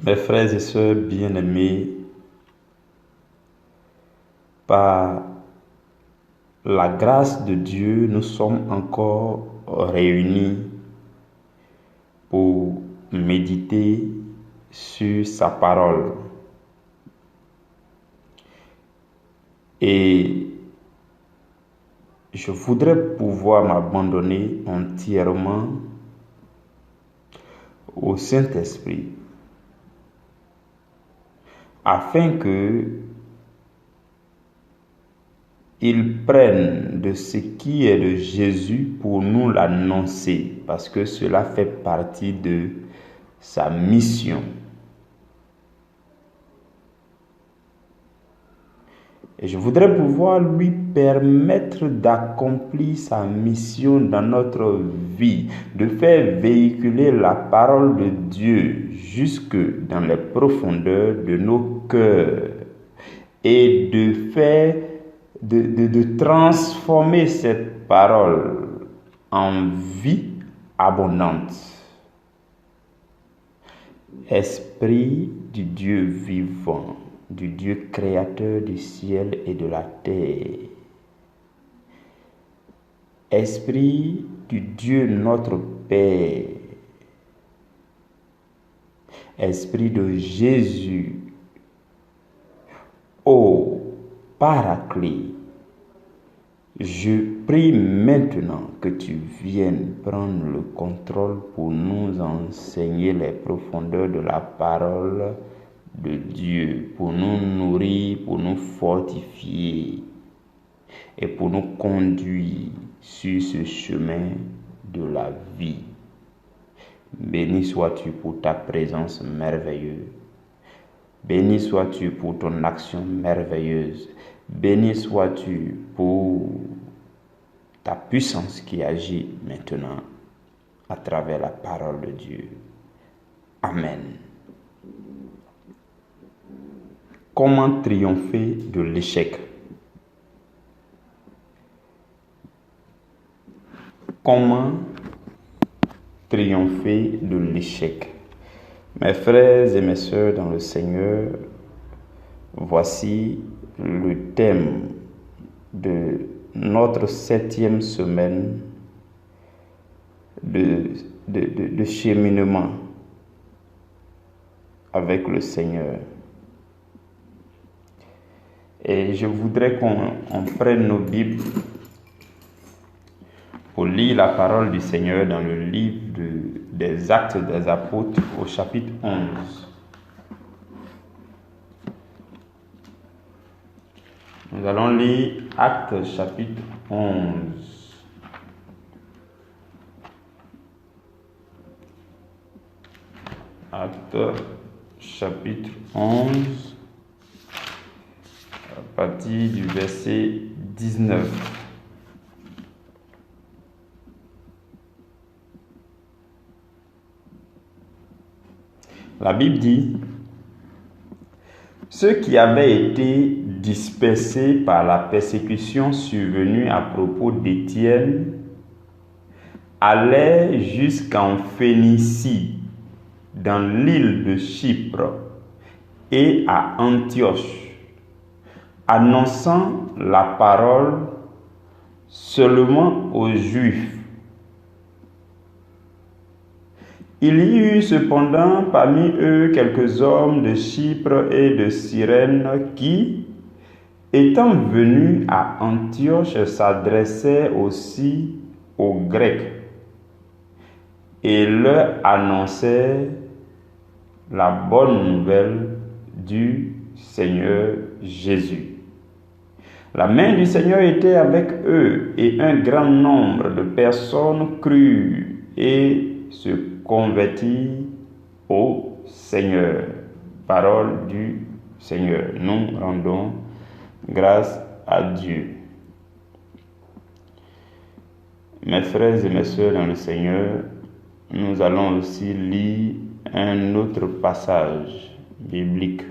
Mes frères et sœurs bien-aimés, par la grâce de Dieu, nous sommes encore réunis pour méditer sur sa parole. Et je voudrais pouvoir m'abandonner entièrement au Saint-Esprit afin que il prenne de ce qui est de Jésus pour nous l'annoncer, parce que cela fait partie de sa mission. Et je voudrais pouvoir lui permettre d'accomplir sa mission dans notre vie, de faire véhiculer la parole de Dieu jusque dans les profondeurs de nos cœurs et de transformer cette parole en vie abondante. Esprit du Dieu vivant, du Dieu créateur du ciel et de la terre. Esprit du Dieu notre Père. Esprit de Jésus. Ô Paraclet, je prie maintenant que tu viennes prendre le contrôle pour nous enseigner les profondeurs de la parole de Dieu, pour nous nourrir, pour nous fortifier et pour nous conduire sur ce chemin de la vie. Béni sois-tu pour ta présence merveilleuse. Béni sois-tu pour ton action merveilleuse. Béni sois-tu pour ta puissance qui agit maintenant à travers la parole de Dieu. Amen. Comment triompher de l'échec? Comment triompher de l'échec? Mes frères et mes sœurs dans le Seigneur, voici le thème de notre 7e semaine de cheminement avec le Seigneur. Et je voudrais qu'on prenne nos Bibles pour lire la parole du Seigneur dans le livre des Actes des Apôtres au chapitre 11. Nous allons lire Actes chapitre 11. Actes chapitre 11, à partir du verset 19. La Bible dit: ceux qui avaient été dispersés par la persécution survenue à propos d'Étienne allaient jusqu'en Phénicie, dans l'île de Chypre et à Antioche, annonçant la parole seulement aux Juifs. Il y eut cependant parmi eux quelques hommes de Chypre et de Cyrène qui, étant venus à Antioche, s'adressaient aussi aux Grecs et leur annonçaient la bonne nouvelle du Seigneur Jésus. La main du Seigneur était avec eux et un grand nombre de personnes crurent et se convertirent au Seigneur. Parole du Seigneur. Nous rendons grâce à Dieu. Mes frères et mes sœurs dans le Seigneur, nous allons aussi lire un autre passage biblique.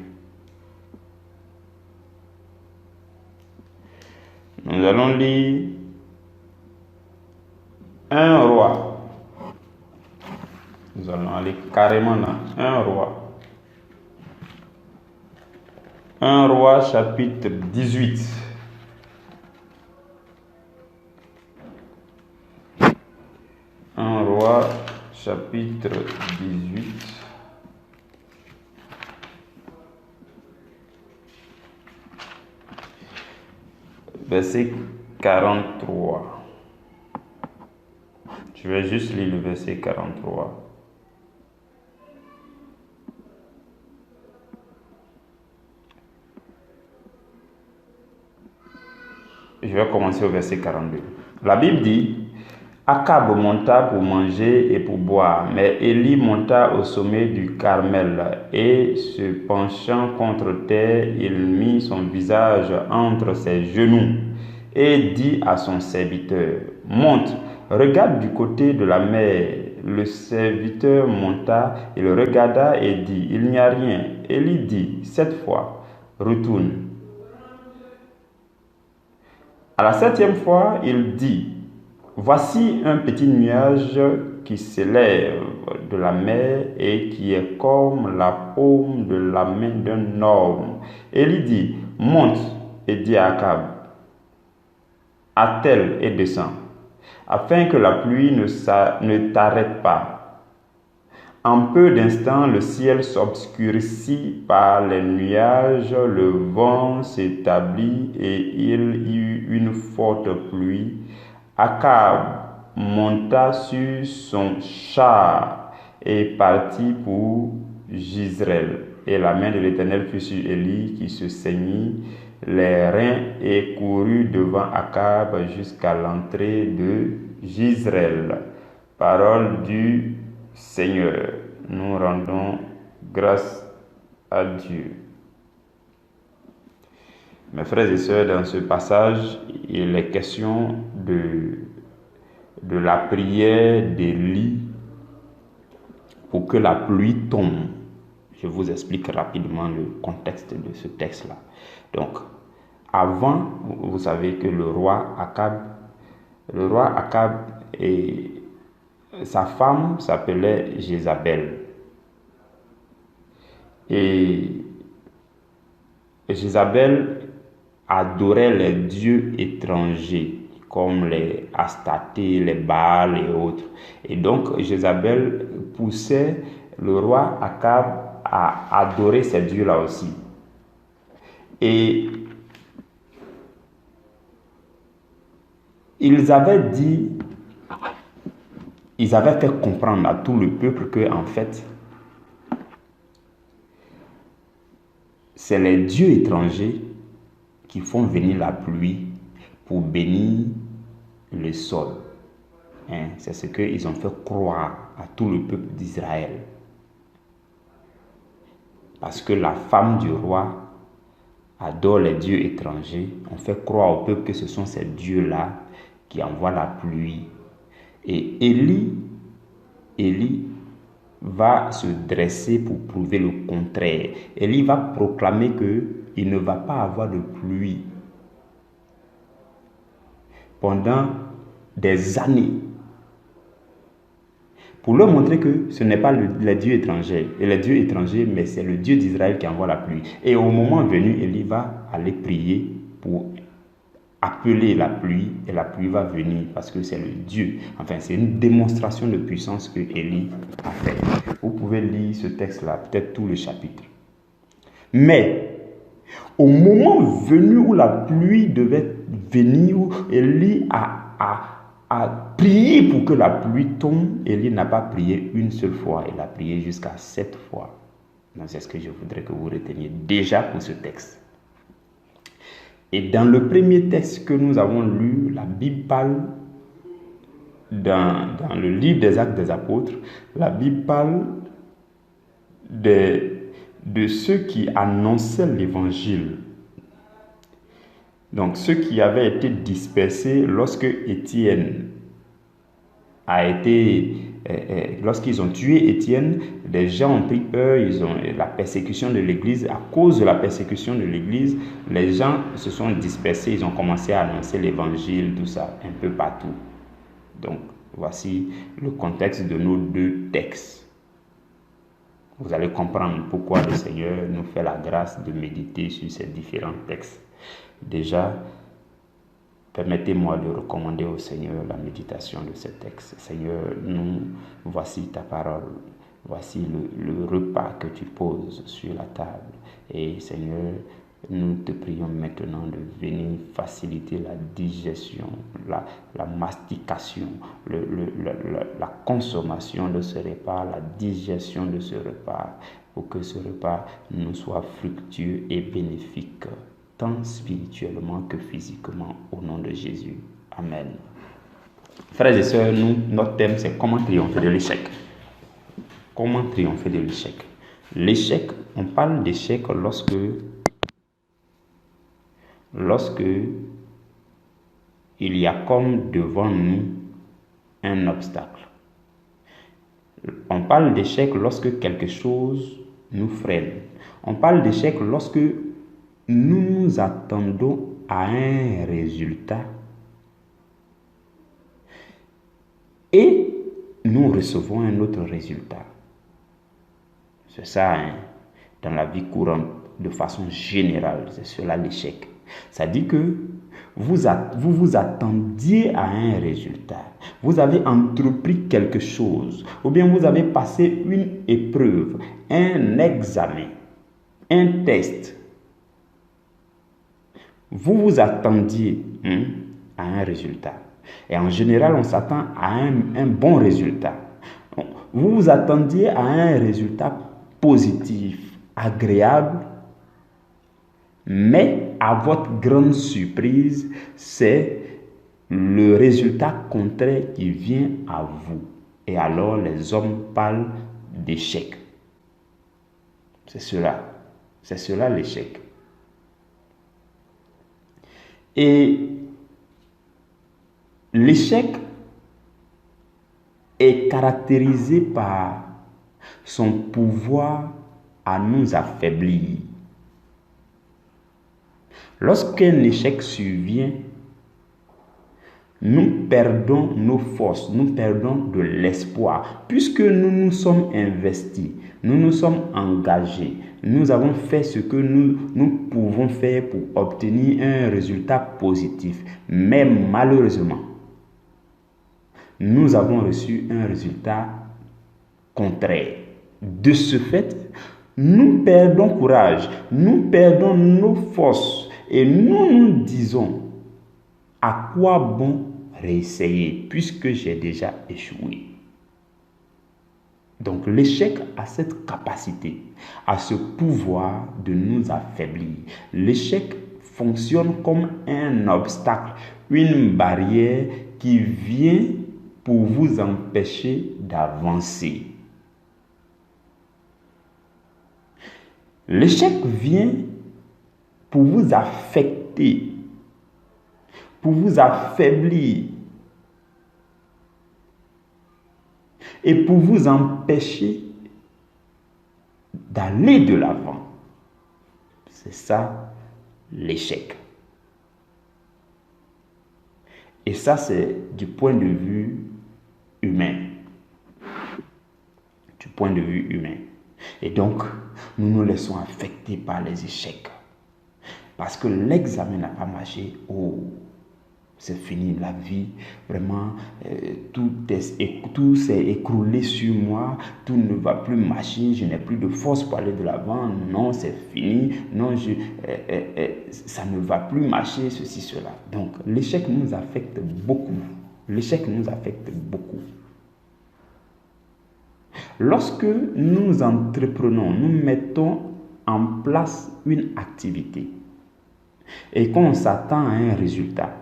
Nous allons lire un roi. Nous allons aller carrément dans un roi, 1 Roi chapitre 18. Un Roi chapitre 18. Verset 43. Je vais juste lire le verset 43. Je vais commencer au verset 42. La Bible dit, Akab monta pour manger et pour boire, mais Élie monta au sommet du Carmel et se penchant contre terre, il mit son visage entre ses genoux et dit à son serviteur, monte, regarde du côté de la mer. Le serviteur monta, il regarda et dit, il n'y a rien. Élie dit, 7 fois, retourne. À la 7e fois, il dit, voici un petit nuage qui s'élève de la mer et qui est comme la paume de la main d'un homme. Élie dit, monte et dit à Akab, attelle et descends, afin que la pluie ne t'arrête pas. En peu d'instants, le ciel s'obscurcit par les nuages, le vent s'établit et il y eut une forte pluie. Akab monta sur son char et partit pour Jizreel. Et la main de l'Éternel fut sur Élie qui se saignit les reins et courut devant Akab jusqu'à l'entrée de Jizreel. Parole du Seigneur, nous rendons grâce à Dieu. Mes frères et sœurs, dans ce passage, il est question de la prière d'Élie pour que la pluie tombe. Je vous explique rapidement le contexte de ce texte-là. Donc, avant, vous savez que le roi Akab et sa femme s'appelait Jézabel. Et Jézabel adorait les dieux étrangers, comme les Astartés, les Baals et autres. Et donc, Jézabel poussait le roi Akab à adorer ces dieux-là aussi. Et ils avaient fait comprendre à tout le peuple que, en fait, c'est les dieux étrangers qui font venir la pluie pour bénir le sol. C'est ce qu'ils ont fait croire à tout le peuple d'Israël. Parce que la femme du roi adore les dieux étrangers, on fait croire au peuple que ce sont ces dieux-là qui envoient la pluie. Et Élie va se dresser pour prouver le contraire. Élie va proclamer qu'il ne va pas avoir de pluie pendant des années, pour leur montrer que ce n'est pas les dieux étrangers, mais c'est le Dieu d'Israël qui envoie la pluie. Et au moment venu, Élie va aller prier pour appeler la pluie, et la pluie va venir parce que c'est le Dieu. Enfin, c'est une démonstration de puissance que Élie a fait. Vous pouvez lire ce texte-là, peut-être tout le chapitre. Mais au moment venu où la pluie devait venir, où Élie a prié pour que la pluie tombe, Élie n'a pas prié une seule fois, il a prié jusqu'à 7 fois. Donc c'est ce que je voudrais que vous reteniez déjà pour ce texte. Et dans le premier texte que nous avons lu, la Bible parle, dans le livre des Actes des Apôtres, la Bible parle de ceux qui annonçaient l'évangile. Donc ceux qui avaient été dispersés lorsque Étienne lorsqu'ils ont tué Étienne, les gens ont pris peur, la persécution de l'église. À cause de la persécution de l'église, les gens se sont dispersés, ils ont commencé à annoncer l'évangile, tout ça, un peu partout. Donc, voici le contexte de nos deux textes. Vous allez comprendre pourquoi le Seigneur nous fait la grâce de méditer sur ces différents textes. Déjà, permettez-moi de recommander au Seigneur la méditation de ces textes. Seigneur, voici ta parole. Voici le repas que tu poses sur la table. Et Seigneur, nous te prions maintenant de venir faciliter la digestion, la mastication, la consommation de ce repas, la digestion de ce repas, pour que ce repas nous soit fructueux et bénéfique, tant spirituellement que physiquement, au nom de Jésus. Amen. Frères et sœurs, notre thème, c'est comment triompher de l'échec. Comment triompher de l'échec? L'échec, on parle d'échec lorsque il y a comme devant nous un obstacle. On parle d'échec lorsque quelque chose nous freine. On parle d'échec lorsque nous nous attendons à un résultat et nous recevons un autre résultat. C'est ça, dans la vie courante, de façon générale, c'est cela l'échec. Ça dit que vous vous attendiez à un résultat. Vous avez entrepris quelque chose, ou bien vous avez passé une épreuve, un examen, un test. Vous vous attendiez à un résultat. Et en général, on s'attend à un bon résultat. Vous vous attendiez à un résultat positif, agréable, mais à votre grande surprise, c'est le résultat contraire qui vient à vous. Et alors les hommes parlent d'échec. C'est cela l'échec. Et l'échec est caractérisé par son pouvoir à nous affaiblir. Lorsqu'un échec survient, nous perdons nos forces, nous perdons de l'espoir, puisque nous nous sommes investis, nous nous sommes engagés, nous avons fait ce que nous pouvons faire pour obtenir un résultat positif. Mais malheureusement, nous avons reçu un résultat contraire. De ce fait, nous perdons courage, nous perdons nos forces et nous disons, à quoi bon réessayer puisque j'ai déjà échoué? Donc l'échec a cette capacité, a ce pouvoir de nous affaiblir. L'échec fonctionne comme un obstacle, une barrière qui vient pour vous empêcher d'avancer. L'échec vient pour vous affecter, pour vous affaiblir et pour vous empêcher d'aller de l'avant. C'est ça l'échec. Et ça, c'est du point de vue humain. Du point de vue humain. Et donc, nous nous laissons affecter par les échecs. Parce que l'examen n'a pas marché. Oh, c'est fini la vie. Vraiment, tout s'est écroulé sur moi. Tout ne va plus marcher. Je n'ai plus de force pour aller de l'avant. Non, c'est fini. Non, ça ne va plus marcher, ceci, cela. Donc, l'échec nous affecte beaucoup. L'échec nous affecte beaucoup. Lorsque nous entreprenons, nous mettons en place une activité et qu'on s'attend à un résultat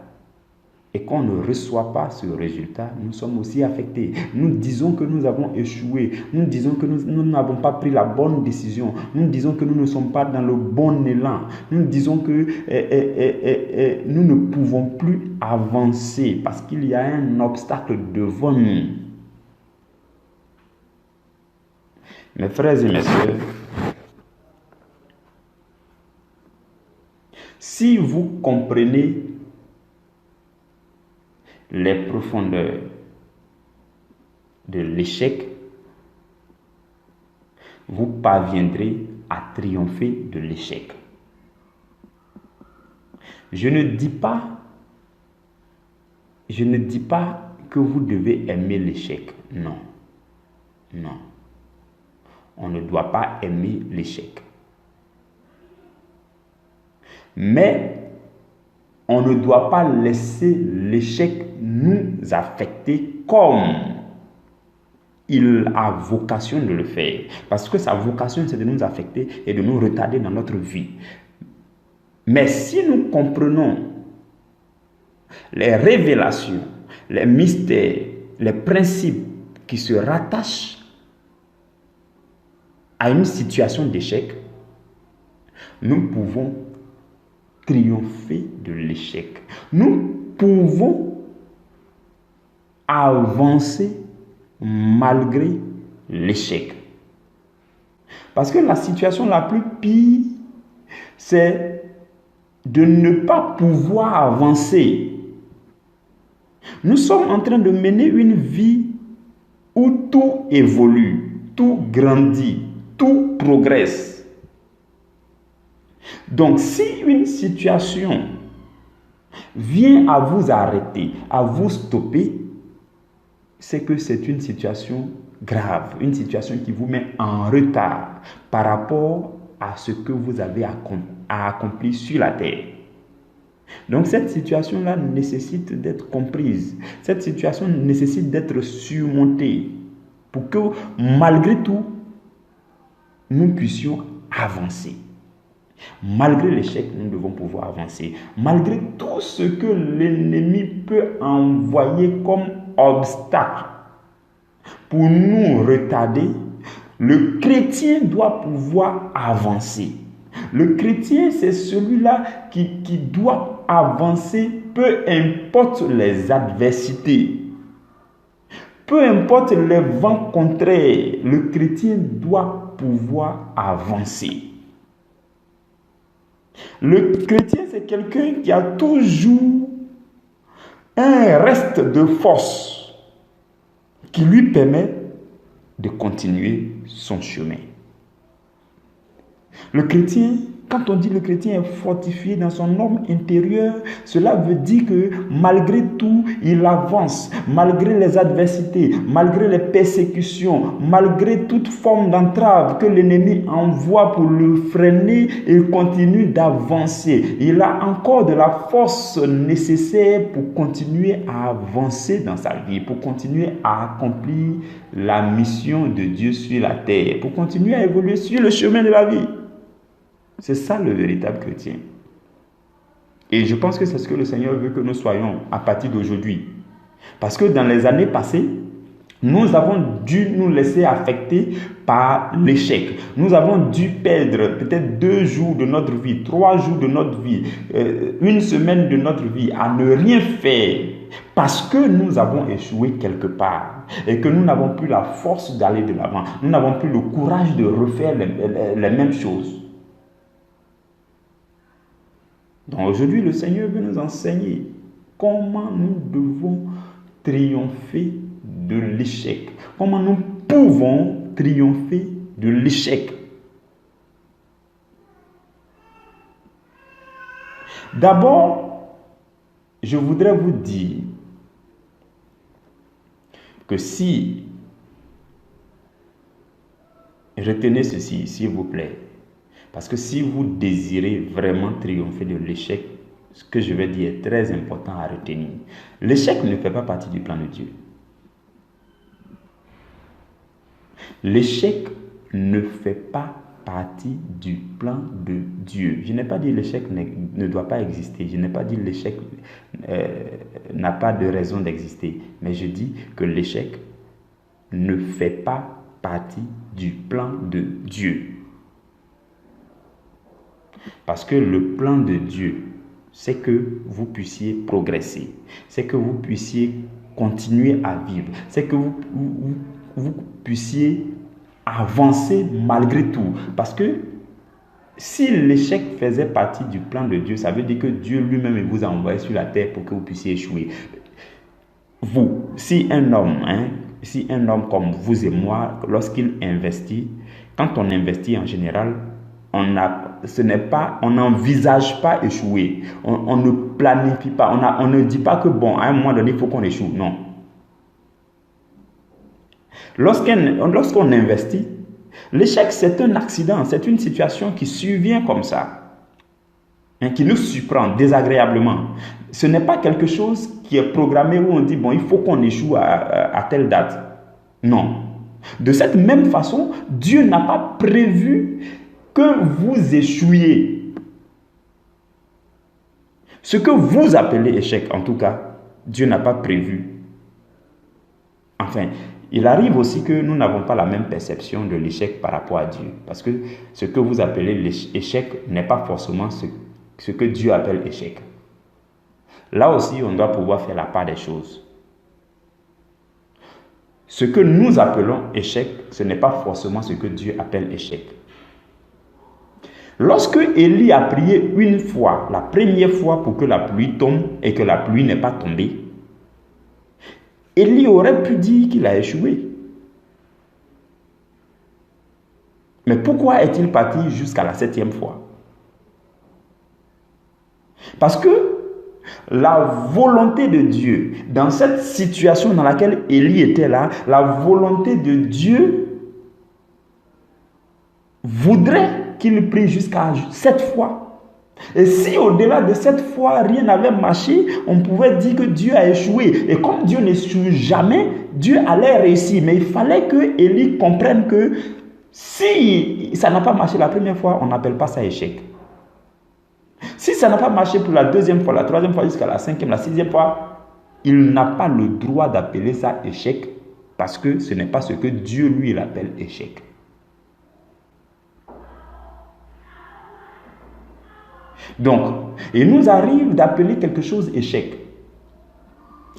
et qu'on ne reçoit pas ce résultat, nous sommes aussi affectés. Nous disons que nous avons échoué, nous disons que nous n'avons pas pris la bonne décision, nous disons que nous ne sommes pas dans le bon élan, nous disons que nous ne pouvons plus avancer parce qu'il y a un obstacle devant nous. Mes frères et mes sœurs, si vous comprenez les profondeurs de l'échec, vous parviendrez à triompher de l'échec. Je ne dis pas que vous devez aimer l'échec. Non. Non. On ne doit pas aimer l'échec. Mais on ne doit pas laisser l'échec nous affecter comme il a vocation de le faire. Parce que sa vocation, c'est de nous affecter et de nous retarder dans notre vie. Mais si nous comprenons les révélations, les mystères, les principes qui se rattachent à une situation d'échec, nous pouvons triompher de l'échec. Nous pouvons avancer malgré l'échec. Parce que la situation la plus pire, c'est de ne pas pouvoir avancer. Nous sommes en train de mener une vie où tout évolue, tout grandit, tout progresse. Donc, si une situation vient à vous arrêter, à vous stopper, c'est que c'est une situation grave, une situation qui vous met en retard par rapport à ce que vous avez à accomplir sur la terre. Donc cette situation-là nécessite d'être comprise. Cette situation nécessite d'être surmontée pour que malgré tout, nous puissions avancer. Malgré l'échec, nous devons pouvoir avancer. Malgré tout ce que l'ennemi peut envoyer comme obstacle pour nous retarder, le chrétien doit pouvoir avancer. Le chrétien, c'est celui-là qui doit avancer, peu importe les adversités, peu importe les vents contraires, le chrétien doit pouvoir avancer. Le chrétien, c'est quelqu'un qui a toujours un reste de force qui lui permet de continuer son chemin. Le chrétien, quand on dit le chrétien est fortifié dans son homme intérieur, cela veut dire que malgré tout, il avance, malgré les adversités, malgré les persécutions, malgré toute forme d'entrave que l'ennemi envoie pour le freiner, il continue d'avancer. Il a encore de la force nécessaire pour continuer à avancer dans sa vie, pour continuer à accomplir la mission de Dieu sur la terre, pour continuer à évoluer sur le chemin de la vie. C'est ça le véritable chrétien. Et je pense que c'est ce que le Seigneur veut que nous soyons à partir d'aujourd'hui. Parce que dans les années passées, nous avons dû nous laisser affecter par l'échec. Nous avons dû perdre peut-être 2 jours de notre vie, 3 jours de notre vie, 1 semaine de notre vie à ne rien faire parce que nous avons échoué quelque part et que nous n'avons plus la force d'aller de l'avant. Nous n'avons plus le courage de refaire les mêmes choses. Donc aujourd'hui, le Seigneur veut nous enseigner comment nous devons triompher de l'échec. Comment nous pouvons triompher de l'échec. D'abord, je voudrais vous dire que retenez ceci, s'il vous plaît. Parce que si vous désirez vraiment triompher de l'échec, ce que je vais dire est très important à retenir. L'échec ne fait pas partie du plan de Dieu. L'échec ne fait pas partie du plan de Dieu. Je n'ai pas dit que l'échec ne doit pas exister. Je n'ai pas dit que l'échec n'a pas de raison d'exister. Mais je dis que l'échec ne fait pas partie du plan de Dieu. Parce que le plan de Dieu, c'est que vous puissiez progresser, c'est que vous puissiez continuer à vivre, c'est que vous puissiez avancer malgré tout. Parce que si l'échec faisait partie du plan de Dieu, ça veut dire que Dieu lui-même vous a envoyé sur la terre pour que vous puissiez échouer. Si un homme comme vous et moi, lorsqu'il investit, quand on investit en général, on n'envisage pas échouer. On ne planifie pas. On ne dit pas que bon, à un moment donné, il faut qu'on échoue. Non. Lorsqu'on investit, l'échec, c'est un accident, c'est une situation qui survient comme ça, qui nous surprend désagréablement. Ce n'est pas quelque chose qui est programmé où on dit, bon, il faut qu'on échoue à telle date. Non. De cette même façon, Dieu n'a pas prévu que vous échouiez. Ce que vous appelez échec, en tout cas, Dieu n'a pas prévu. Enfin, il arrive aussi que nous n'avons pas la même perception de l'échec par rapport à Dieu. Parce que ce que vous appelez l'échec n'est pas forcément ce que Dieu appelle échec. Là aussi, on doit pouvoir faire la part des choses. Ce que nous appelons échec, ce n'est pas forcément ce que Dieu appelle échec. Lorsque Élie a prié une fois, la première fois pour que la pluie tombe et que la pluie n'est pas tombée, Élie aurait pu dire qu'il a échoué. Mais pourquoi est-il parti jusqu'à la 7e fois? Parce que la volonté de Dieu, dans cette situation dans laquelle Élie était là, la volonté de Dieu voudrait qu'il prie jusqu'à 7 fois. Et si au-delà de 7 fois, rien n'avait marché, on pouvait dire que Dieu a échoué. Et comme Dieu n'échoue jamais, Dieu allait réussir. Mais il fallait que Élie comprenne que si ça n'a pas marché la première fois, on n'appelle pas ça échec. Si ça n'a pas marché pour la 2e fois, la 3e fois, jusqu'à la 5e, la 6e fois, il n'a pas le droit d'appeler ça échec parce que ce n'est pas ce que Dieu, lui, il appelle échec. Donc, il nous arrive d'appeler quelque chose échec,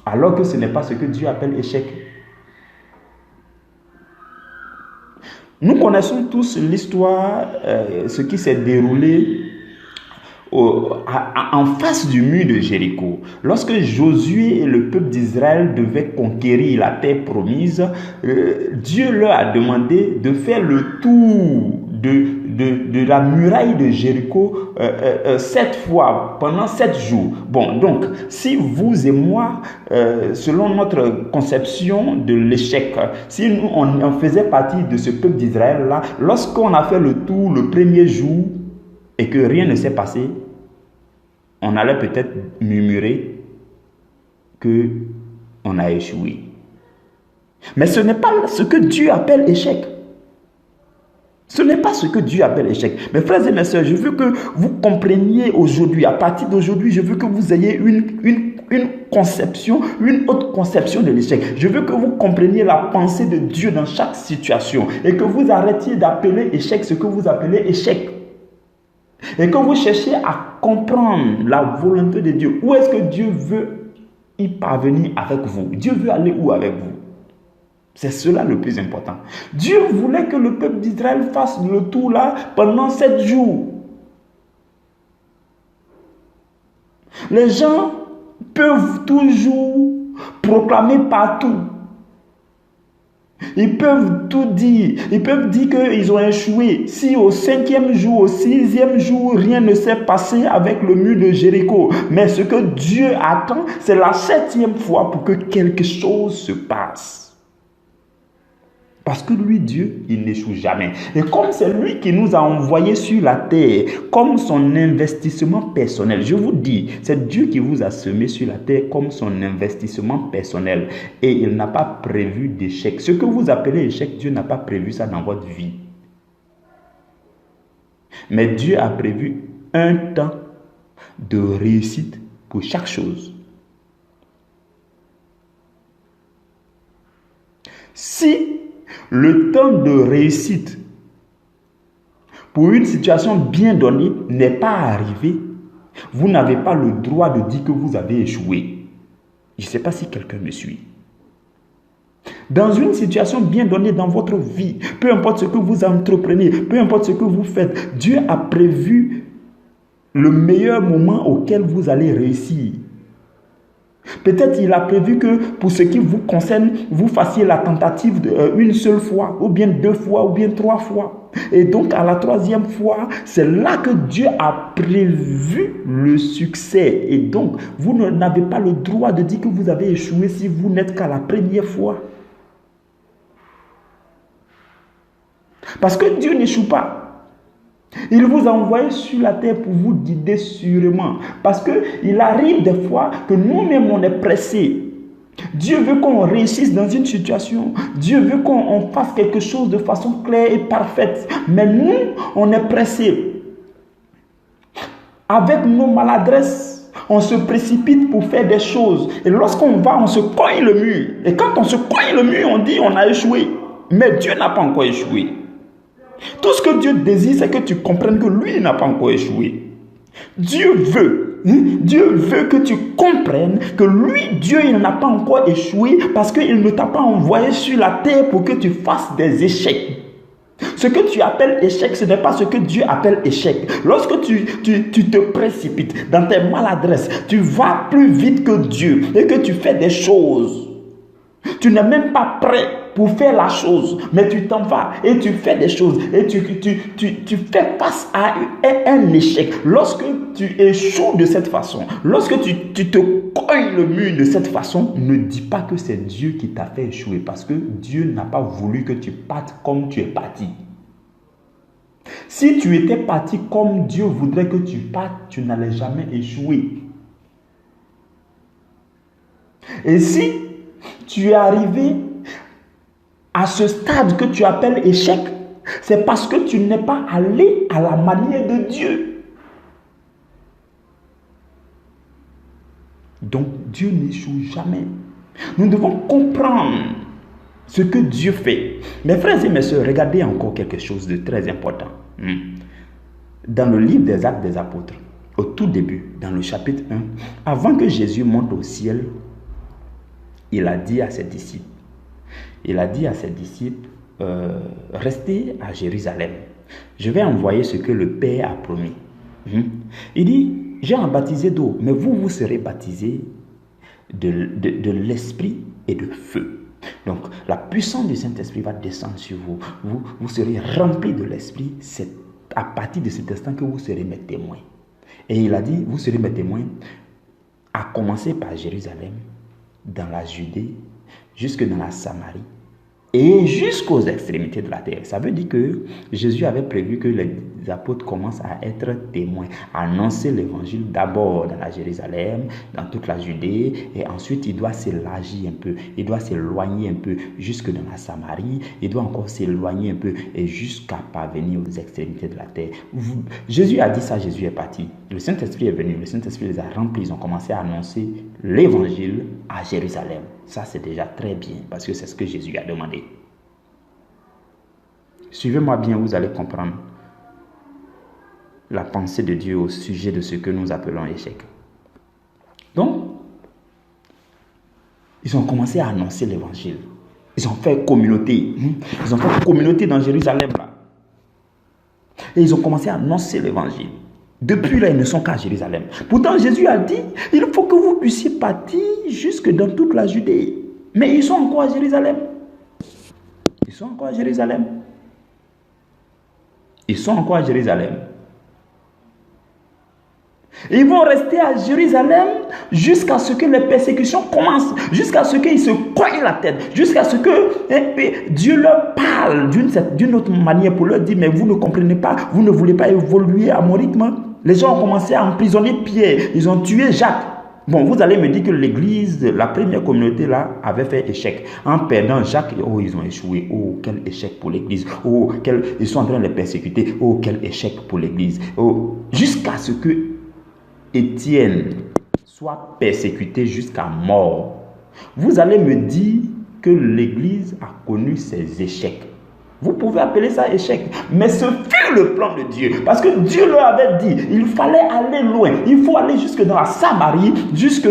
alors que ce n'est pas ce que Dieu appelle échec. Nous connaissons tous l'histoire, ce qui s'est déroulé en face du mur de Jéricho. Lorsque Josué et le peuple d'Israël devaient conquérir la terre promise, Dieu leur a demandé de faire le tour de la muraille de Jéricho 7 fois pendant 7 jours. Bon, donc, si vous et moi, selon notre conception de l'échec, si nous, on faisait partie de ce peuple d'Israël-là, lorsqu'on a fait le tour le premier jour et que rien ne s'est passé, on allait peut-être murmurer qu'on a échoué. Mais ce n'est pas ce que Dieu appelle échec. Ce n'est pas ce que Dieu appelle échec. Mes frères et mes sœurs, je veux que vous compreniez aujourd'hui, à partir d'aujourd'hui, je veux que vous ayez une conception, une autre conception de l'échec. Je veux que vous compreniez la pensée de Dieu dans chaque situation et que vous arrêtiez d'appeler échec ce que vous appelez échec. Et que vous cherchiez à comprendre la volonté de Dieu. Où est-ce que Dieu veut y parvenir avec vous? Dieu veut aller où avec vous? C'est cela le plus important. Dieu voulait que le peuple d'Israël fasse le tour là pendant 7 jours. Les gens peuvent toujours proclamer partout. Ils peuvent tout dire. Ils peuvent dire qu'ils ont échoué. Si au 5e jour, au 6e jour, rien ne s'est passé avec le mur de Jéricho. Mais ce que Dieu attend, c'est la 7e fois pour que quelque chose se passe. Parce que lui, Dieu, il n'échoue jamais. Et comme c'est lui qui nous a envoyés sur la terre, comme son investissement personnel, je vous dis, c'est Dieu qui vous a semé sur la terre comme son investissement personnel. Et il n'a pas prévu d'échec. Ce que vous appelez échec, Dieu n'a pas prévu ça dans votre vie. Mais Dieu a prévu un temps de réussite pour chaque chose. Si le temps de réussite pour une situation bien donnée n'est pas arrivé, vous n'avez pas le droit de dire que vous avez échoué. Je ne sais pas si quelqu'un me suit. Dans une situation bien donnée dans votre vie, peu importe ce que vous entreprenez, peu importe ce que vous faites, Dieu a prévu le meilleur moment auquel vous allez réussir. Peut-être il a prévu que pour ce qui vous concerne, vous fassiez la tentative une seule fois, ou bien 2 fois, ou bien 3 fois. Et donc à la 3e fois, c'est là que Dieu a prévu le succès. Et donc, vous n'avez pas le droit de dire que vous avez échoué si vous n'êtes qu'à la 1re fois. Parce que Dieu n'échoue pas. Il vous a envoyé sur la terre pour vous guider sûrement. Parce qu'il arrive des fois que nous-mêmes on est pressés. Dieu veut qu'on réussisse dans une situation. Dieu veut qu'on fasse quelque chose de façon claire et parfaite. Mais nous, on est pressés. Avec nos maladresses, on se précipite pour faire des choses. Et lorsqu'on va, on se cogne le mur. Et quand on se cogne le mur, on dit on a échoué. Mais Dieu n'a pas encore échoué. Tout ce que Dieu désire, c'est que tu comprennes que lui n'a pas encore échoué. Dieu veut que tu comprennes que lui, Dieu, il n'a pas encore échoué parce qu'il ne t'a pas envoyé sur la terre pour que tu fasses des échecs. Ce que tu appelles échec, ce n'est pas ce que Dieu appelle échec. Lorsque tu te précipites dans tes maladresses, tu vas plus vite que Dieu et que tu fais des choses. Tu n'es même pas prêt pour faire la chose, mais tu t'en vas et tu fais des choses et tu fais face à un échec. Lorsque tu échoues de cette façon, lorsque tu te cognes le mur de cette façon, ne dis pas que c'est Dieu qui t'a fait échouer parce que Dieu n'a pas voulu que tu partes comme tu es parti. Si tu étais parti comme Dieu voudrait que tu partes, tu n'allais jamais échouer. Et si tu es arrivé à ce stade que tu appelles échec, c'est parce que tu n'es pas allé à la manière de Dieu. Donc Dieu n'échoue jamais. Nous devons comprendre ce que Dieu fait. Mes frères et mes sœurs, regardez encore quelque chose de très important. Dans le livre des Actes des Apôtres, au tout début, dans le chapitre 1, avant que Jésus monte au ciel, il a dit à ses disciples, restez à Jérusalem. Je vais envoyer ce que le Père a promis. Il dit, j'ai baptisé d'eau, mais vous serez baptisés de l'Esprit et de feu. Donc, la puissance du Saint-Esprit va descendre sur vous. Vous serez remplis de l'Esprit. C'est à partir de cet instant que vous serez mes témoins. Et il a dit, vous serez mes témoins, à commencer par Jérusalem, dans la Judée, jusque dans la Samarie et jusqu'aux extrémités de la terre. Ça veut dire que Jésus avait prévu que les apôtres commencent à être témoins, à annoncer l'évangile d'abord dans la Jérusalem, dans toute la Judée, et ensuite il doit s'élargir un peu, il doit s'éloigner un peu jusque dans la Samarie, il doit encore s'éloigner un peu et jusqu'à parvenir aux extrémités de la terre. Jésus a dit ça, Jésus est parti. Le Saint-Esprit est venu, le Saint-Esprit les a remplis, ils ont commencé à annoncer l'évangile à Jérusalem. Ça, c'est déjà très bien parce que c'est ce que Jésus a demandé. Suivez-moi bien, vous allez comprendre la pensée de Dieu au sujet de ce que nous appelons échec. Donc, ils ont commencé à annoncer l'évangile. Ils ont fait communauté. Ils ont fait communauté dans Jérusalem là. Et ils ont commencé à annoncer l'évangile. Depuis là, ils ne sont qu'à Jérusalem. Pourtant, Jésus a dit, il faut que vous puissiez partir jusque dans toute la Judée. Mais ils sont encore à Jérusalem. Ils sont encore à Jérusalem. Ils sont encore à Jérusalem. Ils vont rester à Jérusalem jusqu'à ce que les persécutions commencent, jusqu'à ce qu'ils se cognent la tête, jusqu'à ce que Dieu leur parle d'une autre manière pour leur dire, mais vous ne comprenez pas, vous ne voulez pas évoluer à mon rythme. Les gens ont commencé à emprisonner Pierre, ils ont tué Jacques. Bon, vous allez me dire que l'église, la première communauté là, avait fait échec. En perdant Jacques, oh, ils ont échoué. Oh, quel échec pour l'église. Oh, ils sont en train de les persécuter. Oh, quel échec pour l'église. Oh, jusqu'à ce que Étienne soit persécuté jusqu'à mort. Vous allez me dire que l'église a connu ses échecs. Vous pouvez appeler ça échec, mais ce fut le plan de Dieu. Parce que Dieu leur avait dit, il fallait aller loin. Il faut aller jusque dans la Samarie, jusque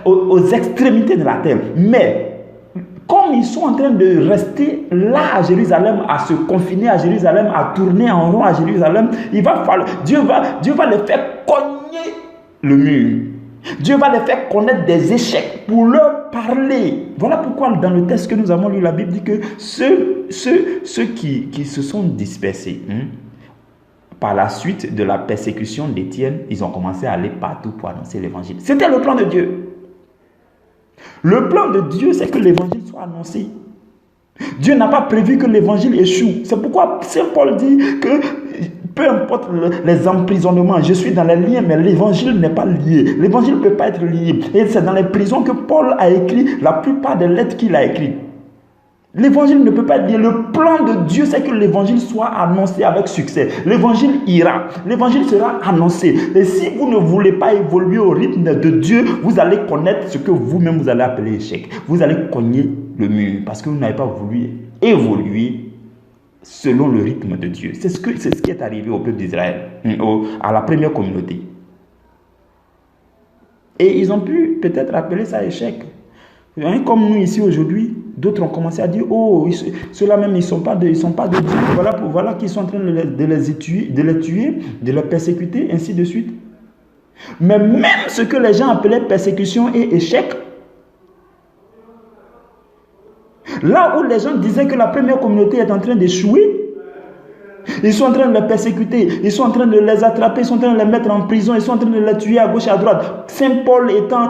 aux extrémités de la terre. Mais comme ils sont en train de rester là à Jérusalem, à se confiner à Jérusalem, à tourner en rond à Jérusalem, Dieu va les faire cogner le mur. Dieu va les faire connaître des échecs pour leur parler. Voilà pourquoi dans le texte que nous avons lu, la Bible dit que ceux qui se sont dispersés, par la suite de la persécution d'Étienne, ils ont commencé à aller partout pour annoncer l'évangile. C'était le plan de Dieu. Le plan de Dieu, c'est que l'évangile soit annoncé. Dieu n'a pas prévu que l'évangile échoue. C'est pourquoi Saint Paul dit que peu importe les emprisonnements, je suis dans les liens, mais l'évangile n'est pas lié. L'évangile ne peut pas être lié. Et c'est dans les prisons que Paul a écrit la plupart des lettres qu'il a écrites. L'évangile ne peut pas être lié. Le plan de Dieu, c'est que l'évangile soit annoncé avec succès. L'évangile ira. L'évangile sera annoncé. Et si vous ne voulez pas évoluer au rythme de Dieu, vous allez connaître ce que vous-même vous allez appeler échec. Vous allez cogner le mur parce que vous n'avez pas voulu évoluer selon le rythme de Dieu. C'est ce qui est arrivé au peuple d'Israël, à la première communauté. Et ils ont pu peut-être appeler ça échec. Comme nous ici aujourd'hui, d'autres ont commencé à dire, oh, ceux-là même, ils ne sont pas de Dieu. Voilà qu'ils sont en train de les tuer, de les persécuter, ainsi de suite. Mais même ce que les gens appelaient persécution et échec, là où les gens disaient que la première communauté est en train d'échouer, ils sont en train de les persécuter, ils sont en train de les attraper, ils sont en train de les mettre en prison, ils sont en train de les tuer à gauche et à droite. Saint Paul étant,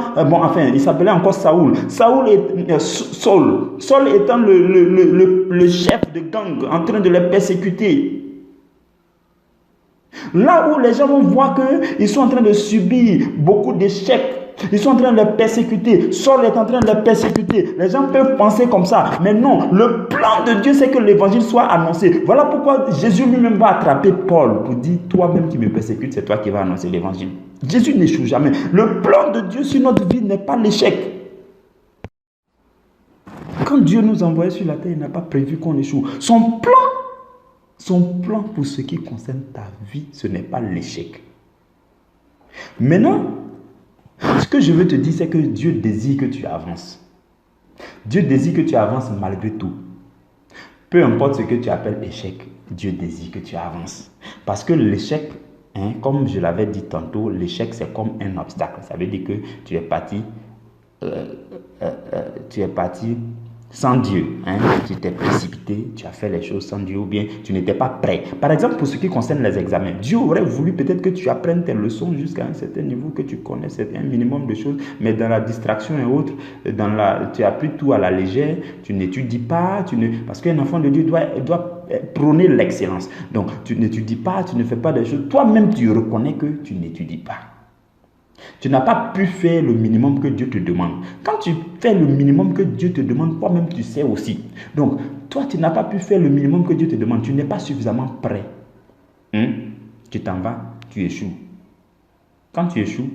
il s'appelait encore Saül. Saül étant le chef de gang en train de les persécuter. Là où les gens vont voir qu'ils sont en train de subir beaucoup d'échecs, ils sont en train de les persécuter. Saul est en train de les persécuter. Les gens peuvent penser comme ça. Mais non, le plan de Dieu, c'est que l'évangile soit annoncé. Voilà pourquoi Jésus lui-même va attraper Paul pour dire, toi-même qui me persécutes, c'est toi qui vas annoncer l'évangile. Jésus n'échoue jamais. Le plan de Dieu sur notre vie n'est pas l'échec. Quand Dieu nous envoie sur la terre, il n'a pas prévu qu'on échoue. Son plan pour ce qui concerne ta vie, ce n'est pas l'échec. Maintenant, ce que je veux te dire, c'est que Dieu désire que tu avances. Dieu désire que tu avances malgré tout. Peu importe ce que tu appelles échec, Dieu désire que tu avances. Parce que l'échec, comme je l'avais dit tantôt, l'échec c'est comme un obstacle. Ça veut dire que tu es parti sans Dieu, tu t'es précipité, tu as fait les choses sans Dieu ou bien tu n'étais pas prêt. Par exemple, pour ce qui concerne les examens, Dieu aurait voulu peut-être que tu apprennes tes leçons jusqu'à un certain niveau, que tu connaisses un minimum de choses, mais dans la distraction et autres, tu as pris tout à la légère, tu n'étudies pas, parce qu'un enfant de Dieu doit prôner l'excellence. Donc, tu n'étudies pas, tu ne fais pas des choses. Toi-même, tu reconnais que tu n'étudies pas. Tu n'as pas pu faire le minimum que Dieu te demande. Quand tu fais le minimum que Dieu te demande, toi-même tu sais aussi. Donc, toi, tu n'as pas pu faire le minimum que Dieu te demande. Tu n'es pas suffisamment prêt. Tu t'en vas, tu échoues. Quand tu échoues,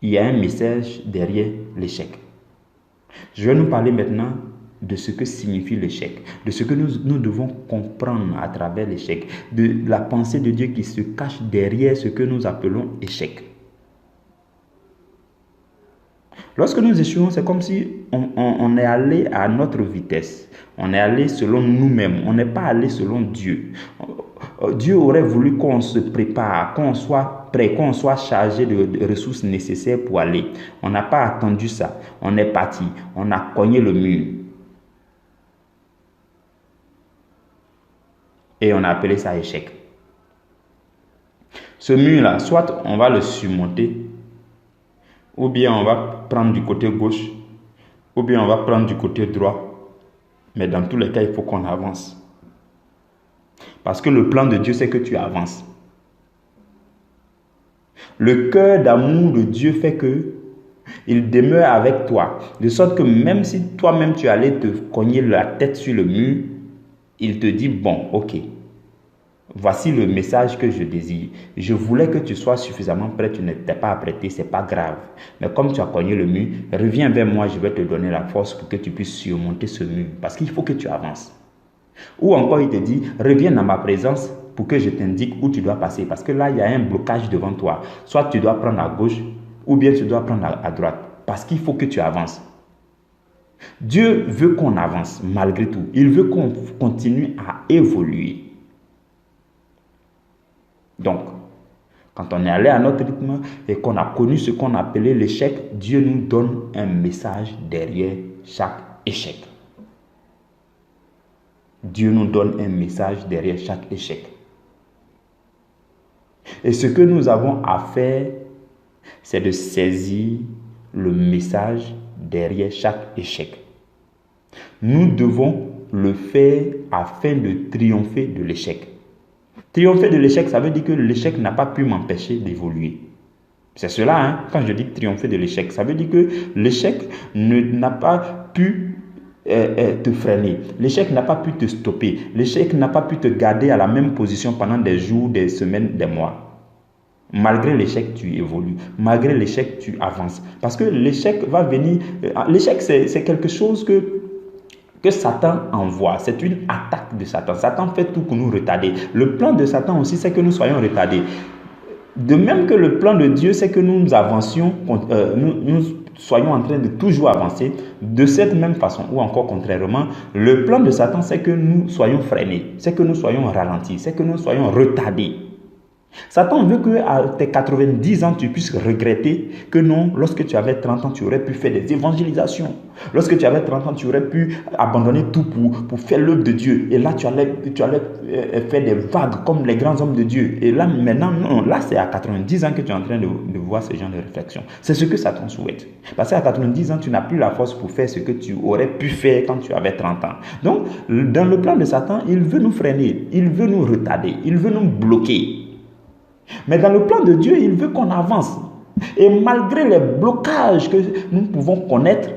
il y a un message derrière l'échec. Je vais nous parler maintenant de ce que signifie l'échec, de ce que nous devons comprendre à travers l'échec, de la pensée de Dieu qui se cache derrière ce que nous appelons échec. Lorsque nous échouons, c'est comme si on est allé à notre vitesse. On est allé selon nous-mêmes. On n'est pas allé selon Dieu. Dieu aurait voulu qu'on se prépare, qu'on soit prêt, qu'on soit chargé de ressources nécessaires pour aller. On n'a pas attendu ça. On est parti. On a cogné le mur. Et on a appelé ça échec. Ce mur-là, soit on va le surmonter, ou bien on va prendre du côté gauche, ou bien on va prendre du côté droit. Mais dans tous les cas, il faut qu'on avance. Parce que le plan de Dieu, c'est que tu avances. Le cœur d'amour de Dieu fait que il demeure avec toi. De sorte que même si toi-même tu allais te cogner la tête sur le mur, il te dit, bon, ok. Voici le message que je désire. Je voulais que tu sois suffisamment prêt, tu n'étais pas apprêté, c'est pas grave. Mais comme tu as cogné le mur, reviens vers moi, je vais te donner la force pour que tu puisses surmonter ce mur. Parce qu'il faut que tu avances. Ou encore il te dit, reviens dans ma présence pour que je t'indique où tu dois passer. Parce que là, il y a un blocage devant toi. Soit tu dois prendre à gauche, ou bien tu dois prendre à droite. Parce qu'il faut que tu avances. Dieu veut qu'on avance malgré tout. Il veut qu'on continue à évoluer. Donc, Quand on est allé à notre rythme et qu'on a connu ce qu'on appelait l'échec, Dieu nous donne un message derrière chaque échec. Dieu nous donne un message derrière chaque échec. Et ce que nous avons à faire, c'est de saisir le message derrière chaque échec. Nous devons le faire afin de triompher de l'échec. Triompher de l'échec, ça veut dire que l'échec n'a pas pu m'empêcher d'évoluer. C'est cela, quand je dis triompher de l'échec, ça veut dire que l'échec n'a pas pu te freiner. L'échec n'a pas pu te stopper. L'échec n'a pas pu te garder à la même position pendant des jours, des semaines, des mois. Malgré l'échec, tu évolues. Malgré l'échec, tu avances. Parce que l'échec va venir... l'échec, c'est quelque chose que Satan envoie. C'est une attaque de Satan. Satan fait tout pour nous retarder. Le plan de Satan aussi, c'est que nous soyons retardés. De même que le plan de Dieu, c'est que nous avancions, nous soyons en train de toujours avancer. De cette même façon, ou encore contrairement, le plan de Satan, c'est que nous soyons freinés, c'est que nous soyons ralentis, c'est que nous soyons retardés. Satan veut qu'à tes 90 ans, tu puisses regretter que non, lorsque tu avais 30 ans, tu aurais pu faire des évangélisations. Lorsque tu avais 30 ans, tu aurais pu abandonner tout pour faire l'œuvre de Dieu. Et là, tu allais faire des vagues comme les grands hommes de Dieu. Et là, maintenant, non, là, c'est à 90 ans que tu es en train de voir ce genre de réflexion. C'est ce que Satan souhaite. Parce qu'à 90 ans, tu n'as plus la force pour faire ce que tu aurais pu faire quand tu avais 30 ans. Donc, dans le plan de Satan, il veut nous freiner, il veut nous retarder, il veut nous bloquer. Mais dans le plan de Dieu, il veut qu'on avance. Et malgré les blocages que nous pouvons connaître,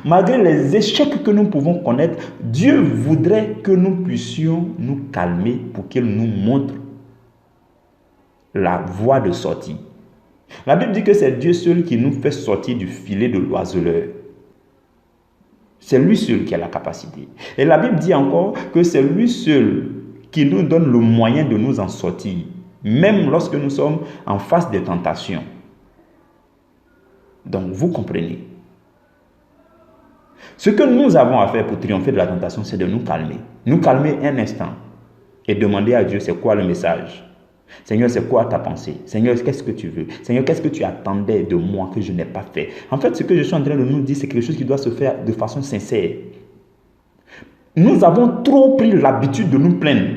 malgré les échecs que nous pouvons connaître, Dieu voudrait que nous puissions nous calmer pour qu'il nous montre la voie de sortie. La Bible dit que c'est Dieu seul qui nous fait sortir du filet de l'oiseleur. C'est lui seul qui a la capacité. Et la Bible dit encore que c'est lui seul qui nous donne le moyen de nous en sortir. Même lorsque nous sommes en face des tentations. Donc, vous comprenez. Ce que nous avons à faire pour triompher de la tentation, c'est de nous calmer. Nous calmer un instant et demander à Dieu, c'est quoi le message? Seigneur, c'est quoi ta pensée? Seigneur, qu'est-ce que tu veux? Seigneur, qu'est-ce que tu attendais de moi que je n'ai pas fait? En fait, ce que je suis en train de nous dire, c'est quelque chose qui doit se faire de façon sincère. Nous avons trop pris l'habitude de nous plaindre.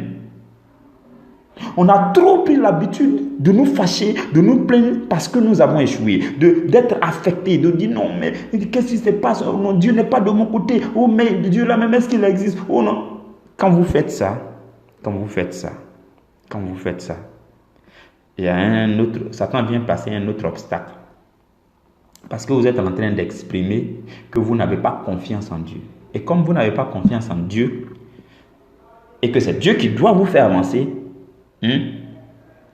On a trop pris l'habitude de nous fâcher, de nous plaindre parce que nous avons échoué, d'être affectés, de dire non, mais qu'est-ce qui se passe? Oh non, Dieu n'est pas de mon côté. Oh, mais Dieu là même, est-ce qu'il existe? Oh non. Quand vous faites ça, il y a un autre, Satan vient placer un autre obstacle. Parce que vous êtes en train d'exprimer que vous n'avez pas confiance en Dieu. Et comme vous n'avez pas confiance en Dieu, et que c'est Dieu qui doit vous faire avancer,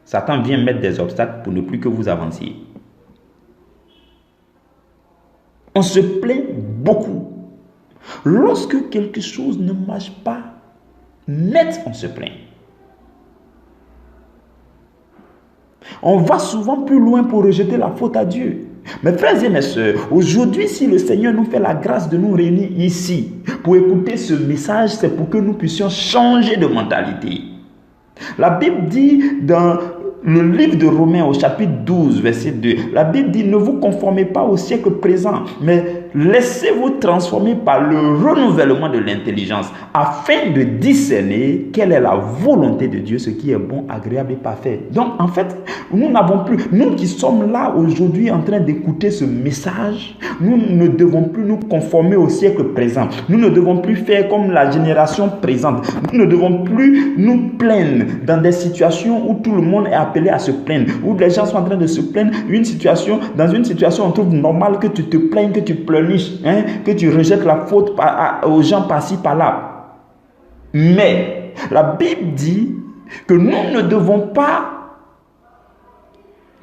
Satan vient mettre des obstacles pour ne plus que vous avanciez. On se plaint beaucoup. Lorsque quelque chose ne marche pas net, on se plaint. On va souvent plus loin pour rejeter la faute à Dieu. Mes frères et mes sœurs, aujourd'hui, si le Seigneur nous fait la grâce de nous réunir ici pour écouter ce message, c'est pour que nous puissions changer de mentalité. La Bible dit dans le livre de Romains au chapitre 12, verset 2, la Bible dit « Ne vous conformez pas au siècle présent, mais laissez-vous transformer par le renouvellement de l'intelligence, afin de discerner quelle est la volonté de Dieu, ce qui est bon, agréable et parfait. » Donc, en fait, nous n'avons plus, nous qui sommes là aujourd'hui en train d'écouter ce message, nous ne devons plus nous conformer au siècle présent. Nous ne devons plus faire comme la génération présente. Nous ne devons plus nous plaindre dans des situations où tout le monde est appelé à se plaindre, où les gens sont en train de se plaindre. Dans une situation, on trouve normal que tu te plaignes, que tu pleurniches, que tu rejettes la faute aux gens par-ci, par-là. Mais la Bible dit que nous ne devons pas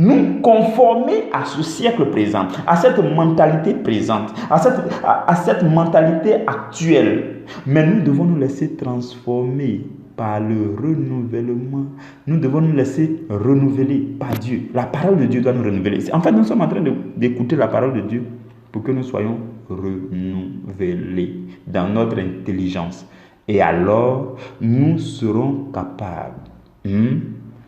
nous conformer à ce siècle présent, à cette mentalité présente, à cette mentalité actuelle. Mais nous devons nous laisser transformer par le renouvellement. Nous devons nous laisser renouveler par Dieu. La parole de Dieu doit nous renouveler. En fait, nous sommes en train d'écouter la parole de Dieu pour que nous soyons renouvelés dans notre intelligence. Et alors, nous serons capables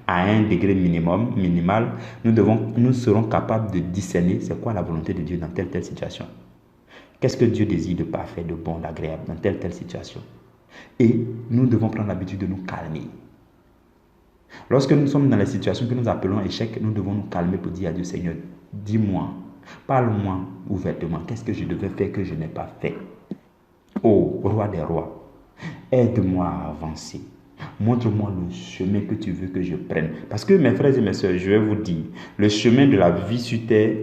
à un degré minimal, nous serons capables de discerner c'est quoi la volonté de Dieu dans telle situation. Qu'est-ce que Dieu désire de parfait, de bon, d'agréable dans telle situation. Et nous devons prendre l'habitude de nous calmer. Lorsque nous sommes dans les situations que nous appelons échec, nous devons nous calmer pour dire à Dieu, Seigneur, dis-moi, parle-moi ouvertement, qu'est-ce que je devais faire que je n'ai pas fait? Oh, roi des rois, aide-moi à avancer. Montre-moi le chemin que tu veux que je prenne. Parce que mes frères et mes soeurs, je vais vous dire, le chemin de la vie sur terre,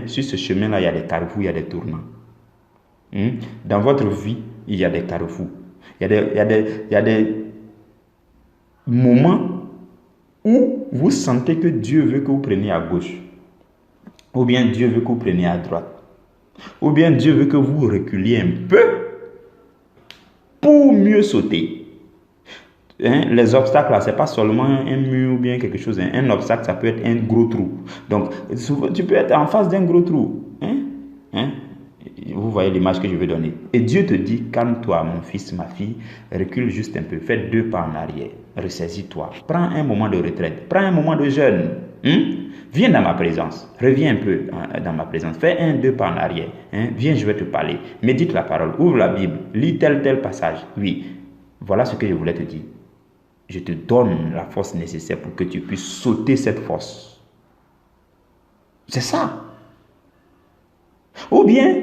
sur ce chemin-là, il y a des carrefours, il y a des tournants. Dans votre vie, il y a des carrefours. Il y a des moments où vous sentez que Dieu veut que vous preniez à gauche. Ou bien Dieu veut que vous preniez à droite. Ou bien Dieu veut que vous reculiez un peu pour mieux sauter. Les obstacles là, ce n'est pas seulement un mur ou bien quelque chose. Un obstacle, ça peut être un gros trou. Donc, tu peux être en face d'un gros trou. Vous voyez l'image que je vais donner. Et Dieu te dit, calme-toi mon fils, ma fille, recule juste un peu, fais 2 pas en arrière, ressaisis-toi, prends un moment de retraite, prends un moment de jeûne. Viens dans ma présence, reviens un peu dans ma présence, fais 1-2 pas en arrière, viens, je vais te parler, médite la parole, ouvre la Bible, lis tel passage. Oui, voilà ce que je voulais te dire. Je te donne la force nécessaire pour que tu puisses sauter cette force. C'est ça. Ou bien,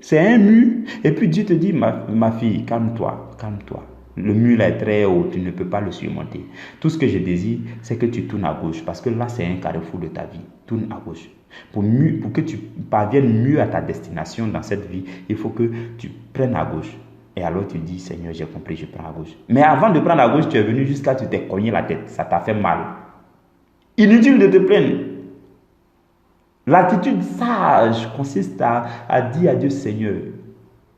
c'est un mur, et puis Dieu te dit, ma fille, calme-toi, calme-toi. Le mur là est très haut, tu ne peux pas le surmonter. Tout ce que je désire, c'est que tu tournes à gauche, parce que là, c'est un carrefour de ta vie. Tourne à gauche. Pour que tu parviennes mieux à ta destination dans cette vie, il faut que tu prennes à gauche. Et alors tu dis, Seigneur, j'ai compris, je prends à gauche. Mais avant de prendre à gauche, tu es venu jusqu'à tu t'es cogné la tête, ça t'a fait mal. Inutile de te plaindre. L'attitude sage consiste à dire à Dieu, Seigneur,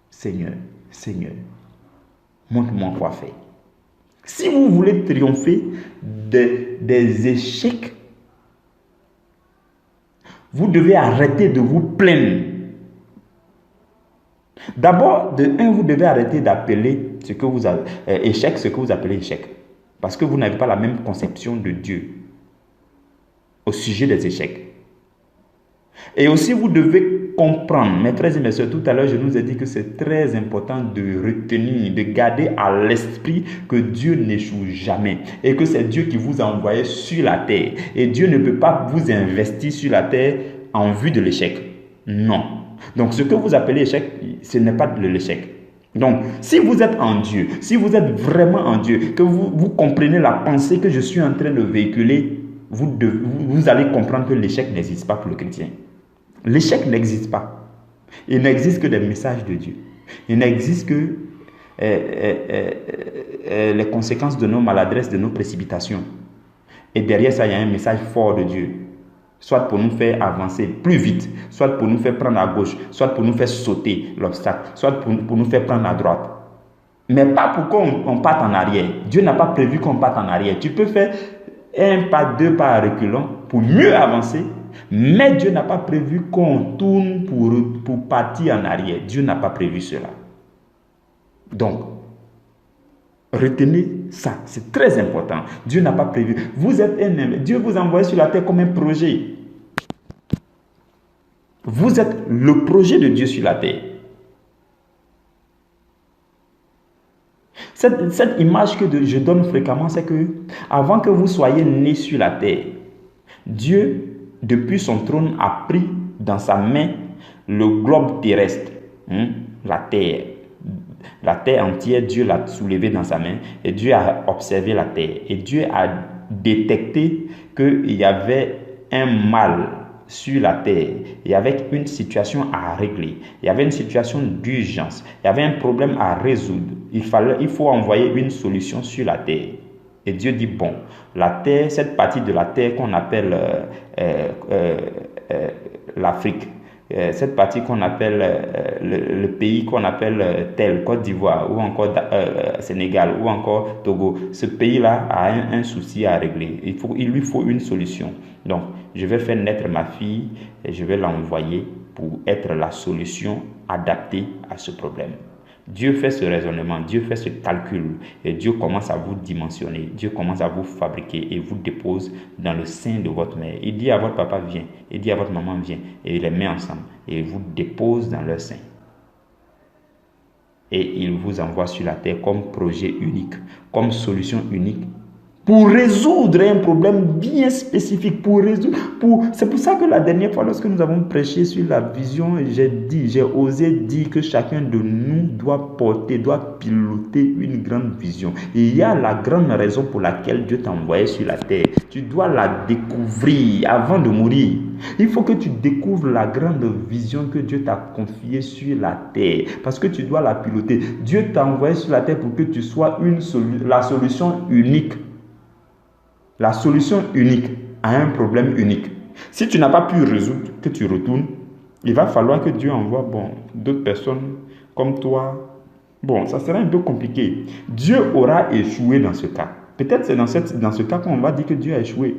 Seigneur, Seigneur, montre-moi quoi faire. Si vous voulez triompher des échecs, vous devez arrêter de vous plaindre. D'abord, vous devez arrêter d'appeler ce que vous avez, échec, ce que vous appelez échec. Parce que vous n'avez pas la même conception de Dieu au sujet des échecs. Et aussi, vous devez comprendre, mes frères et mes soeurs, tout à l'heure, je nous ai dit que c'est très important de retenir, de garder à l'esprit que Dieu n'échoue jamais et que c'est Dieu qui vous a envoyé sur la terre. Et Dieu ne peut pas vous investir sur la terre en vue de l'échec. Non. Donc, ce que vous appelez échec, ce n'est pas de l'échec. Donc, si vous êtes en Dieu, si vous êtes vraiment en Dieu, que vous comprenez la pensée que je suis en train de véhiculer, vous allez comprendre que l'échec n'existe pas pour le chrétien. L'échec n'existe pas. Il n'existe que des messages de Dieu. Il n'existe que les conséquences de nos maladresses, de nos précipitations. Et derrière ça, il y a un message fort de Dieu. Soit pour nous faire avancer plus vite, soit pour nous faire prendre à gauche, soit pour nous faire sauter l'obstacle, soit pour nous faire prendre à droite. Mais pas pour qu'on parte en arrière. Dieu n'a pas prévu qu'on parte en arrière. Tu peux faire 1 pas, 2 pas à reculons pour mieux avancer, mais Dieu n'a pas prévu qu'on tourne pour partir en arrière. Dieu n'a pas prévu cela. Donc, retenez ça, c'est très important. Dieu n'a pas prévu. Vous êtes un homme. Dieu vous envoie sur la terre comme un projet. Vous êtes le projet de Dieu sur la terre. Cette image que je donne fréquemment, c'est que avant que vous soyez nés sur la terre, Dieu, depuis son trône, a pris dans sa main le globe terrestre, la terre. La terre entière, Dieu l'a soulevée dans sa main et Dieu a observé la terre. Et Dieu a détecté qu'il y avait un mal sur la terre. Il y avait une situation à régler. Il y avait une situation d'urgence. Il y avait un problème à résoudre. Il faut envoyer une solution sur la terre. Et Dieu dit, bon, la terre, cette partie de la terre qu'on appelle l'Afrique, cette partie qu'on appelle le pays qu'on appelle tel, Côte d'Ivoire ou encore Sénégal ou encore Togo, ce pays-là a un souci à régler. Il lui faut une solution. Donc, je vais faire naître ma fille et je vais l'envoyer pour être la solution adaptée à ce problème. Dieu fait ce raisonnement, Dieu fait ce calcul et Dieu commence à vous dimensionner, Dieu commence à vous fabriquer et vous dépose dans le sein de votre mère. Il dit à votre papa viens, il dit à votre maman viens et il les met ensemble et vous dépose dans leur sein. Et il vous envoie sur la terre comme projet unique, comme solution unique pour résoudre un problème bien spécifique, c'est pour ça que la dernière fois, lorsque nous avons prêché sur la vision, j'ai osé dire que chacun de nous doit piloter une grande vision. Et il y a la grande raison pour laquelle Dieu t'a envoyé sur la terre. Tu dois la découvrir avant de mourir. Il faut que tu découvres la grande vision que Dieu t'a confiée sur la terre, parce que tu dois la piloter. Dieu t'a envoyé sur la terre pour que tu sois la solution unique. La solution unique à un problème unique. Si tu n'as pas pu résoudre, que tu retournes, il va falloir que Dieu envoie d'autres personnes comme toi. Ça sera un peu compliqué. Dieu aura échoué dans ce cas. Peut-être c'est dans ce cas qu'on va dire que Dieu a échoué.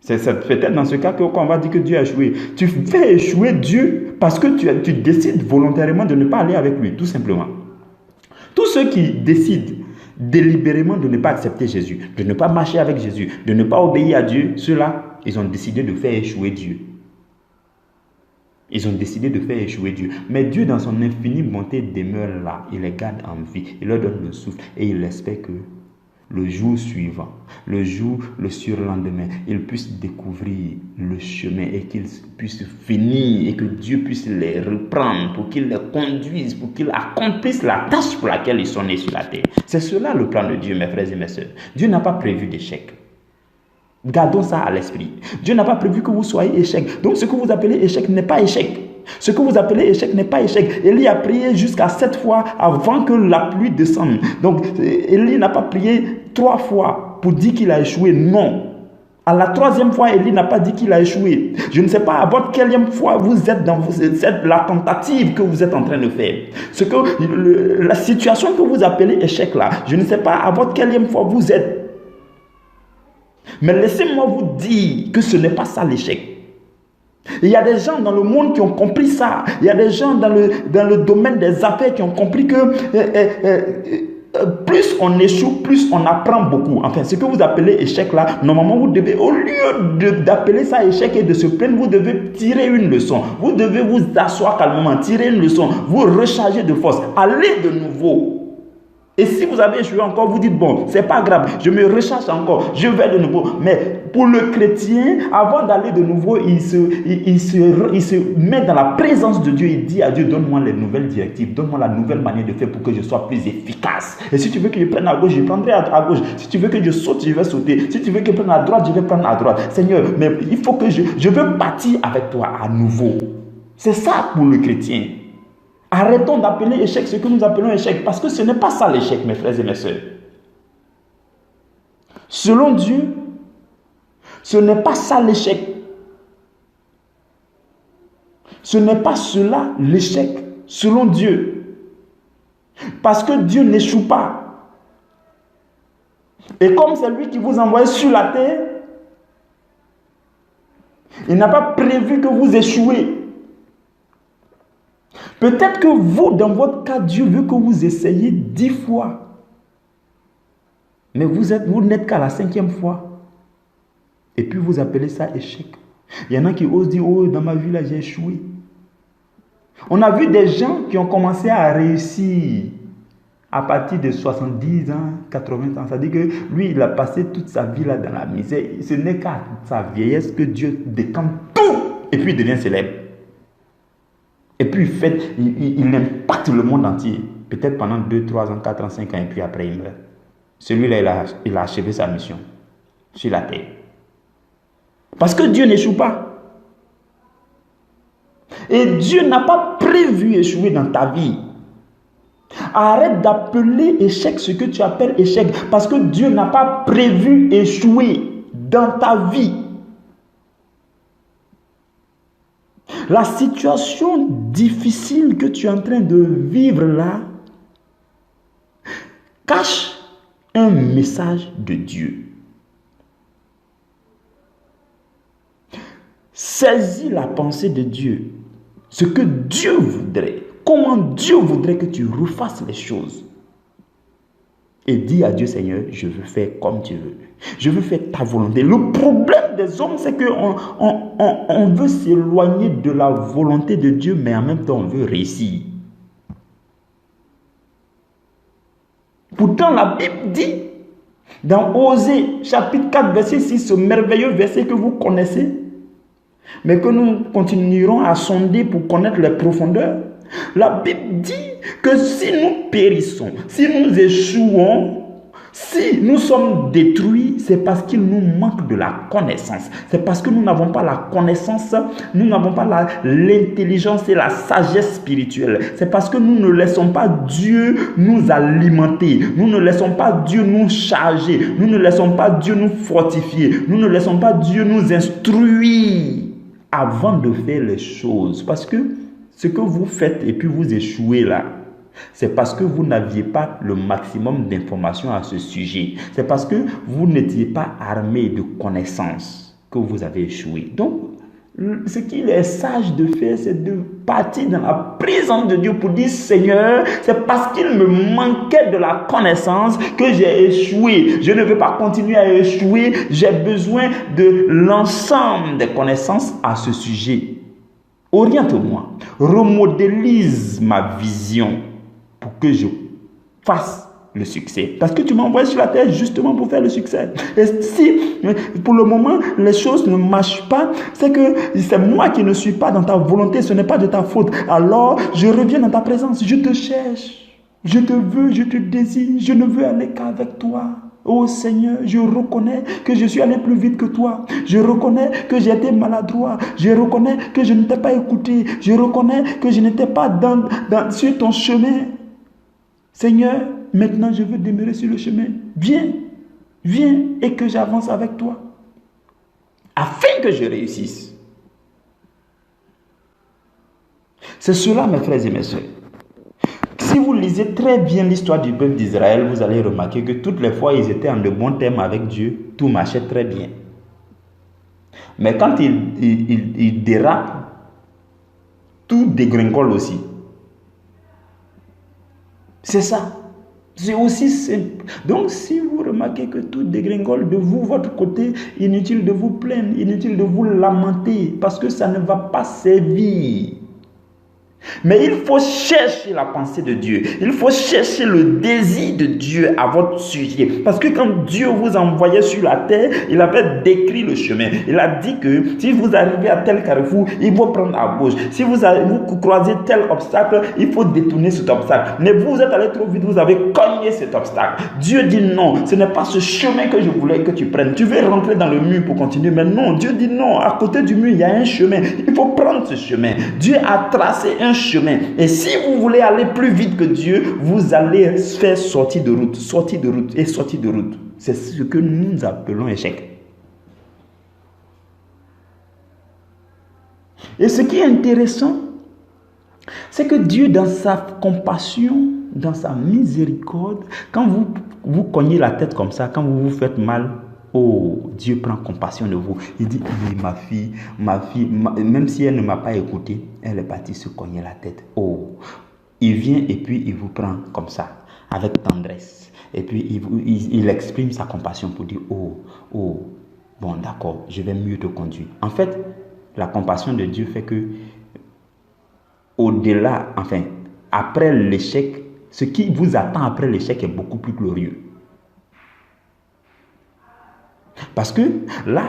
C'est peut-être dans ce cas qu'on va dire que Dieu a échoué. Tu fais échouer Dieu parce que tu décides volontairement de ne pas aller avec lui, tout simplement. Tous ceux qui décident délibérément de ne pas accepter Jésus, de ne pas marcher avec Jésus, de ne pas obéir à Dieu, ceux-là, ils ont décidé de faire échouer Dieu. Ils ont décidé de faire échouer Dieu. Mais Dieu, dans son infinie bonté, demeure là. Il les garde en vie. Il leur donne le souffle. Et il espère que le jour suivant, le surlendemain, ils puissent découvrir le chemin et qu'ils puissent finir et que Dieu puisse les reprendre pour qu'il les conduise, pour qu'ils accomplissent la tâche pour laquelle ils sont nés sur la terre. C'est cela le plan de Dieu, mes frères et mes sœurs. Dieu n'a pas prévu d'échec. Gardons ça à l'esprit. Dieu n'a pas prévu que vous soyez échec. Donc ce que vous appelez échec n'est pas échec. Ce que vous appelez échec n'est pas échec. Élie a prié jusqu'à 7 fois avant que la pluie descende. Donc Élie n'a pas prié 3 fois pour dire qu'il a échoué. Non. À la 3e fois, Élie n'a pas dit qu'il a échoué. Je ne sais pas à votre quelle fois vous êtes dans la tentative que vous êtes en train de faire. La situation que vous appelez échec là, je ne sais pas à votre quelle fois vous êtes. Mais laissez-moi vous dire que ce n'est pas ça l'échec. Il y a des gens dans le monde qui ont compris ça. Il y a des gens dans le domaine des affaires qui ont compris que plus on échoue, plus on apprend beaucoup. Enfin, ce que vous appelez échec là, normalement vous devez, au lieu d'appeler ça échec et de se plaindre, vous devez tirer une leçon. Vous devez vous asseoir calmement, tirer une leçon, vous recharger de force, aller de nouveau. Et si vous avez échoué encore, vous dites, c'est pas grave, je me recharge encore, je vais de nouveau. Mais pour le chrétien, avant d'aller de nouveau, il se met dans la présence de Dieu. Il dit à Dieu, donne-moi les nouvelles directives, donne-moi la nouvelle manière de faire pour que je sois plus efficace. Et si tu veux que je prenne à gauche, je prendrai à gauche. Si tu veux que je saute, je vais sauter. Si tu veux que je prenne à droite, je vais prendre à droite. Seigneur, mais il faut que je veux partir avec toi à nouveau. C'est ça pour le chrétien. Arrêtons d'appeler échec ce que nous appelons échec, parce que ce n'est pas ça l'échec, mes frères et mes sœurs. Selon Dieu, ce n'est pas ça l'échec. Ce n'est pas cela l'échec, selon Dieu. Parce que Dieu n'échoue pas. Et comme c'est lui qui vous envoie sur la terre, il n'a pas prévu que vous échouez. Peut-être que vous, dans votre cas, Dieu veut que vous essayiez 10 fois. Mais vous n'êtes qu'à la 5e fois. Et puis vous appelez ça échec. Il y en a qui osent dire, dans ma vie là, j'ai échoué. On a vu des gens qui ont commencé à réussir à partir de 70 ans, 80 ans. Ça dit que lui, il a passé toute sa vie là dans la misère. Ce n'est qu'à sa vieillesse que Dieu décante tout. Et puis il devient célèbre. Et puis il impacte le monde entier. Peut-être pendant 2, 3 ans, 4 ans, 5 ans, et puis après il meurt. Celui-là, il a achevé sa mission sur la terre. Parce que Dieu n'échoue pas. Et Dieu n'a pas prévu échouer dans ta vie. Arrête d'appeler échec ce que tu appelles échec. Parce que Dieu n'a pas prévu échouer dans ta vie. La situation difficile que tu es en train de vivre là cache un message de Dieu. Saisis la pensée de Dieu. ce que Dieu voudrait, comment Dieu voudrait que tu refasses les choses. Et dis à Dieu, Seigneur, je veux faire comme tu veux. Je veux faire ta volonté. Le problème des hommes, c'est qu'on veut s'éloigner de la volonté de Dieu, mais en même temps, on veut réussir. Pourtant, la Bible dit, dans Osée, chapitre 4, verset 6, ce merveilleux verset que vous connaissez, mais que nous continuerons à sonder pour connaître les profondeurs. La Bible dit que si nous périssons, si nous échouons, si nous sommes détruits, c'est parce qu'il nous manque de la connaissance. C'est parce que nous n'avons pas la connaissance, nous n'avons pas l'intelligence et la sagesse spirituelle. C'est parce que nous ne laissons pas Dieu nous alimenter. Nous ne laissons pas Dieu nous charger. Nous ne laissons pas Dieu nous fortifier. Nous ne laissons pas Dieu nous instruire avant de faire les choses. Parce que ce que vous faites et puis vous échouez là, c'est parce que vous n'aviez pas le maximum d'informations à ce sujet. C'est parce que vous n'étiez pas armé de connaissances que vous avez échoué. Donc, ce qu'il est sage de faire, c'est de partir dans la présence de Dieu pour dire, Seigneur, c'est parce qu'il me manquait de la connaissance que j'ai échoué. Je ne veux pas continuer à échouer. J'ai besoin de l'ensemble des connaissances à ce sujet. Oriente-moi, remodélise ma vision pour que je fasse le succès. Parce que tu m'as envoyé sur la terre justement pour faire le succès. Et si pour le moment les choses ne marchent pas, c'est que c'est moi qui ne suis pas dans ta volonté, ce n'est pas de ta faute. Alors je reviens dans ta présence, je te cherche, je te veux, je te désire, je ne veux aller qu'avec toi. Oh Seigneur, je reconnais que je suis allé plus vite que toi. Je reconnais que j'ai été maladroit. Je reconnais que je ne t'ai pas écouté. Je reconnais que je n'étais pas sur ton chemin. Seigneur, maintenant je veux demeurer sur le chemin. Viens, viens et que j'avance avec toi. Afin que je réussisse. C'est cela, mes frères et mes sœurs. Si vous lisez très bien l'histoire du peuple d'Israël, vous allez remarquer que toutes les fois ils étaient en de bons termes avec Dieu, tout marchait très bien. Mais quand ils dérapent, tout dégringole aussi. C'est ça. C'est aussi simple. Donc si vous remarquez que tout dégringole de vous, votre côté, inutile de vous plaindre, inutile de vous lamenter, parce que ça ne va pas servir. Mais il faut chercher la pensée de Dieu. Il faut chercher le désir de Dieu à votre sujet. Parce que quand Dieu vous envoyait sur la terre, il avait décrit le chemin. Il a dit que si vous arrivez à tel carrefour, il faut prendre à gauche. Si vous croisez tel obstacle, il faut détourner cet obstacle. Mais vous êtes allé trop vite, vous avez cogné cet obstacle. Dieu dit non, ce n'est pas ce chemin que je voulais que tu prennes. Tu veux rentrer dans le mur pour continuer. Mais non, Dieu dit non, à côté du mur, il y a un chemin. Il faut prendre ce chemin. Dieu a tracé un chemin. Et si vous voulez aller plus vite que Dieu, vous allez faire sortir de route, sortir de route et sortir de route. C'est ce que nous appelons échec. Et ce qui est intéressant, c'est que Dieu, dans sa compassion, dans sa miséricorde, quand vous cognez la tête comme ça, quand vous vous faites mal, oh, Dieu prend compassion de vous. Il dit, oui, ma fille, même si elle ne m'a pas écouté, elle est partie se cogner la tête. Oh, il vient et puis il vous prend comme ça, avec tendresse. Et puis il exprime sa compassion pour dire, oh, bon, d'accord, je vais mieux te conduire. En fait, la compassion de Dieu fait que, au-delà, enfin, après l'échec, ce qui vous attend après l'échec est beaucoup plus glorieux. Parce que là,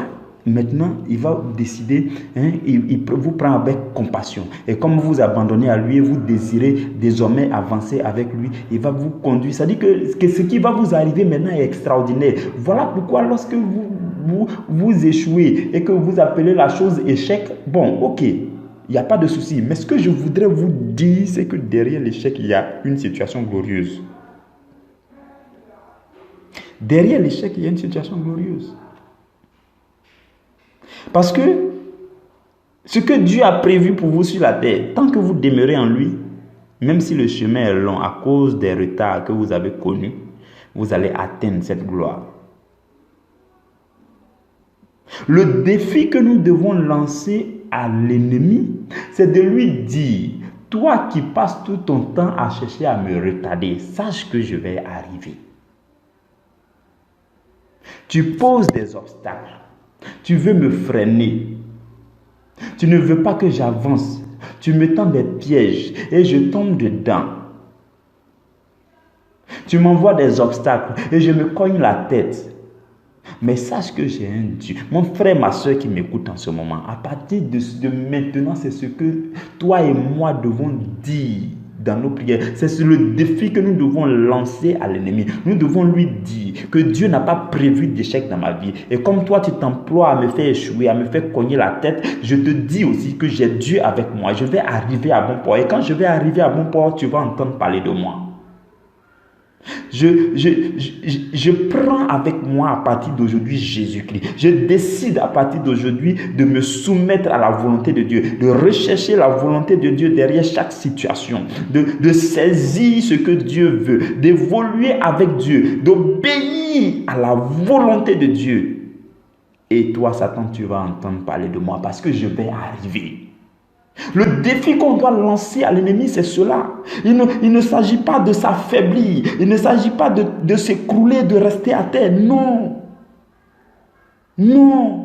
maintenant, il va décider, il vous prend avec compassion. Et comme vous vous abandonnez à lui et vous désirez désormais avancer avec lui, il va vous conduire. Ça dit que ce qui va vous arriver maintenant est extraordinaire. Voilà pourquoi lorsque vous échouez et que vous appelez la chose échec, bon, ok, il n'y a pas de souci. Mais ce que je voudrais vous dire, c'est que derrière l'échec, il y a une situation glorieuse. Derrière l'échec, il y a une situation glorieuse. Parce que ce que Dieu a prévu pour vous sur la terre, tant que vous demeurez en lui, même si le chemin est long à cause des retards que vous avez connus, vous allez atteindre cette gloire. Le défi que nous devons lancer à l'ennemi, c'est de lui dire, toi qui passes tout ton temps à chercher à me retarder, sache que je vais arriver. Tu poses des obstacles, tu veux me freiner, tu ne veux pas que j'avance, tu me tends des pièges et je tombe dedans. Tu m'envoies des obstacles et je me cogne la tête. Mais sache que j'ai un Dieu. Mon frère, ma soeur qui m'écoute en ce moment, à partir de maintenant, c'est ce que toi et moi devons dire dans nos prières. C'est le défi que nous devons lancer à l'ennemi. Nous devons lui dire que Dieu n'a pas prévu d'échec dans ma vie. Et comme toi, tu t'emploies à me faire échouer, à me faire cogner la tête, je te dis aussi que j'ai Dieu avec moi. Je vais arriver à bon port. Et quand je vais arriver à bon port, tu vas entendre parler de moi. Je prends avec moi à partir d'aujourd'hui Jésus-Christ. Je décide à partir d'aujourd'hui de me soumettre à la volonté de Dieu, de rechercher la volonté de Dieu derrière chaque situation, de saisir ce que Dieu veut, d'évoluer avec Dieu, d'obéir à la volonté de Dieu. Et toi, Satan, tu vas entendre parler de moi parce que je vais arriver. Le défi qu'on doit lancer à l'ennemi, c'est cela. Il ne s'agit pas de s'affaiblir. Il ne s'agit pas de s'écrouler, de rester à terre. Non. Non.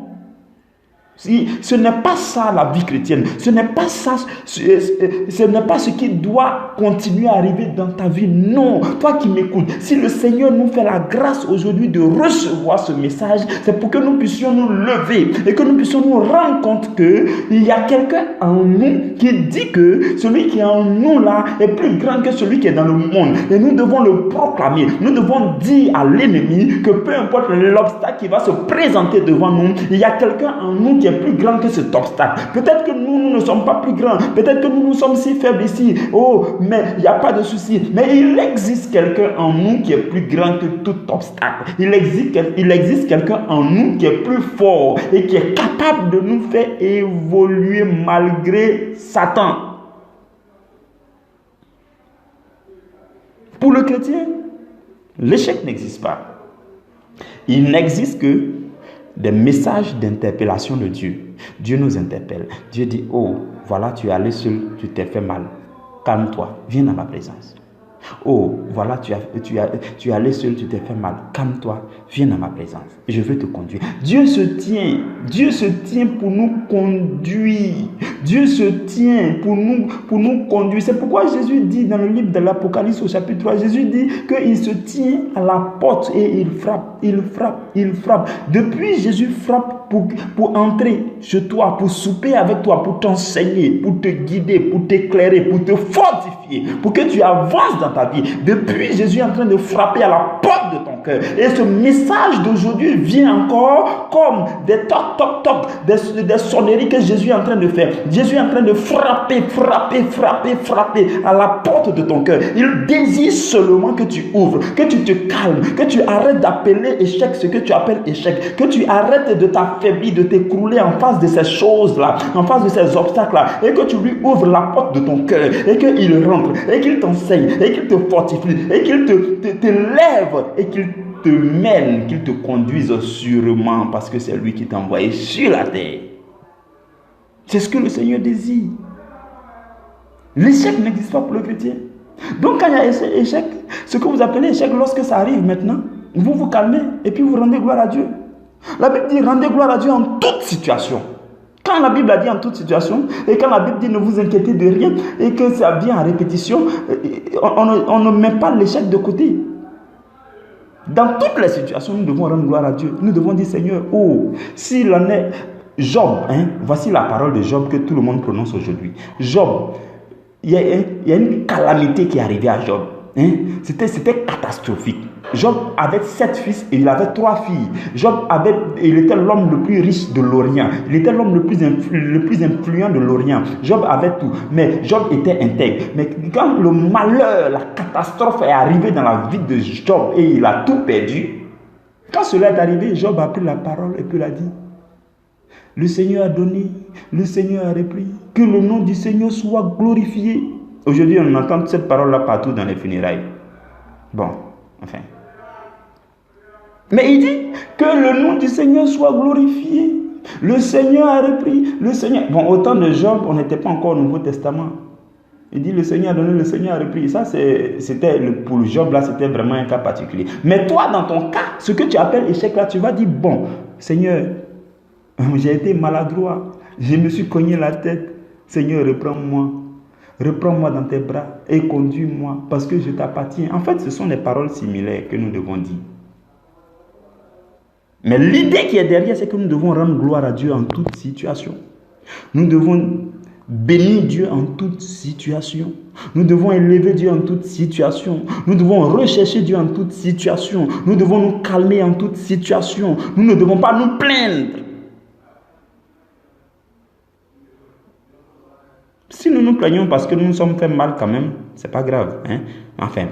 Ce n'est pas ça la vie chrétienne. Ce n'est pas ça. Ce n'est pas ce qui doit continuer à arriver dans ta vie. Non. Toi qui m'écoutes, si le Seigneur nous fait la grâce aujourd'hui de recevoir ce message, c'est pour que nous puissions nous lever et que nous puissions nous rendre compte qu'il y a quelqu'un en nous qui dit que celui qui est en nous là est plus grand que celui qui est dans le monde. Et nous devons le proclamer. Nous devons dire à l'ennemi que peu importe l'obstacle qui va se présenter devant nous, il y a quelqu'un en nous qui est plus grand que cet obstacle. Peut-être que nous ne sommes pas plus grands. Peut-être que nous sommes si faibles ici. Oh, mais il n'y a pas de souci. Mais il existe quelqu'un en nous qui est plus grand que tout obstacle. Il existe quelqu'un en nous qui est plus fort et qui est capable de nous faire évoluer malgré Satan. Pour le chrétien, l'échec n'existe pas. Il n'existe que des messages d'interpellation de Dieu. Dieu nous interpelle. Dieu dit, oh, voilà, tu es allé seul, tu t'es fait mal. Calme-toi, viens dans ma présence. Oh, voilà, tu es allé seul, tu t'es fait mal. Calme-toi, viens dans ma présence. Je veux te conduire. Dieu se tient pour nous conduire. Dieu se tient pour nous conduire. C'est pourquoi Jésus dit dans le livre de l'Apocalypse au chapitre 3, Jésus dit qu'il se tient à la porte et il frappe, il frappe, il frappe. Depuis, Jésus frappe pour entrer chez toi, pour souper avec toi, pour t'enseigner, pour te guider, pour t'éclairer, pour te fortifier, pour que tu avances dans ta vie. Depuis, Jésus est en train de frapper à la porte de ton cœur. Et ce message d'aujourd'hui vient encore comme des toc, toc, toc, des sonneries que Jésus est en train de faire. Jésus est en train de frapper, frapper, frapper, frapper à la porte de ton cœur. Il désire seulement que tu ouvres, que tu te calmes, que tu arrêtes d'appeler échec ce que tu appelles échec, que tu arrêtes de t'affaiblir, de t'écrouler en face de ces choses-là, en face de ces obstacles-là, et que tu lui ouvres la porte de ton cœur, et qu'il rentre, et qu'il t'enseigne, et qu'il te fortifie, et qu'il te lève, et qu'il te mène, qu'il te conduise sûrement, parce que c'est lui qui t'a envoyé sur la terre. C'est ce que le Seigneur désire. L'échec n'existe pas pour le chrétien. Donc quand il y a échec, ce que vous appelez échec, lorsque ça arrive maintenant, vous vous calmez et puis vous rendez gloire à Dieu. La Bible dit rendez gloire à Dieu en toute situation. Quand la Bible a dit en toute situation, et quand la Bible dit ne vous inquiétez de rien, et que ça vient en répétition, on ne met pas l'échec de côté. Dans toutes les situations, nous devons rendre gloire à Dieu. Nous devons dire Seigneur, oh, s'il en est... Job, voici la parole de Job que tout le monde prononce aujourd'hui. Job, il y a une calamité qui est arrivée à Job. C'était catastrophique. Job avait 7 fils et il avait 3 filles. Il était l'homme le plus riche de l'Orient. Il était l'homme le plus influent de l'Orient. Job avait tout. Mais Job était intègre. Mais quand le malheur, la catastrophe est arrivée dans la vie de Job et il a tout perdu, quand cela est arrivé, Job a pris la parole et puis il a dit, le Seigneur a donné, le Seigneur a repris, que le nom du Seigneur soit glorifié. Aujourd'hui, on entend cette parole-là partout dans les funérailles. Bon, enfin. Mais il dit que le nom du Seigneur soit glorifié. Le Seigneur a repris. Le Seigneur... Bon, au temps de Job, on n'était pas encore au Nouveau Testament. Il dit le Seigneur a donné, le Seigneur a repris. Ça, pour Job, là, c'était vraiment un cas particulier. Mais toi, dans ton cas, ce que tu appelles échec, là, tu vas dire, bon, Seigneur, j'ai été maladroit. Je me suis cogné la tête. Seigneur, reprends-moi. Reprends-moi dans tes bras et conduis-moi parce que je t'appartiens. En fait, ce sont des paroles similaires que nous devons dire. Mais l'idée qui est derrière, c'est que nous devons rendre gloire à Dieu en toute situation. Nous devons bénir Dieu en toute situation. Nous devons élever Dieu en toute situation. Nous devons rechercher Dieu en toute situation. Nous devons nous calmer en toute situation. Nous ne devons pas nous plaindre. Si nous nous plaignons parce que nous nous sommes fait mal quand même, c'est pas grave. Hein? Enfin,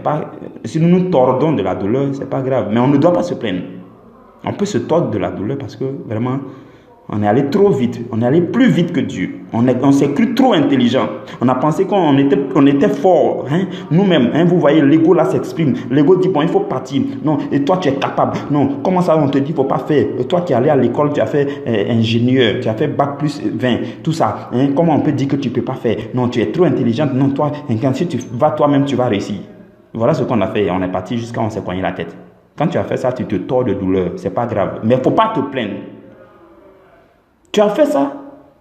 si nous nous tordons de la douleur, c'est pas grave. Mais on ne doit pas se plaindre. On peut se tordre de la douleur parce que vraiment, on est allé trop vite. On est allé plus vite que Dieu. On s'est cru trop intelligent. On a pensé qu'on était fort. Hein? Nous-mêmes, hein, vous voyez, l'ego là s'exprime. L'ego dit, bon, il faut partir. Non, et toi, tu es capable. Non, comment ça, on te dit, il ne faut pas faire. Et toi qui es allé à l'école, tu as fait ingénieur, tu as fait bac plus 20, tout ça. Hein? Comment on peut dire que tu ne peux pas faire? Non, tu es trop intelligente. Non, toi, quand si tu vas toi-même, tu vas réussir. Voilà ce qu'on a fait. On est parti jusqu'à on s'est cogné la tête. Quand tu as fait ça, tu te tords de douleur. Ce n'est pas grave. Mais il ne faut pas te plaindre. Tu as fait ça,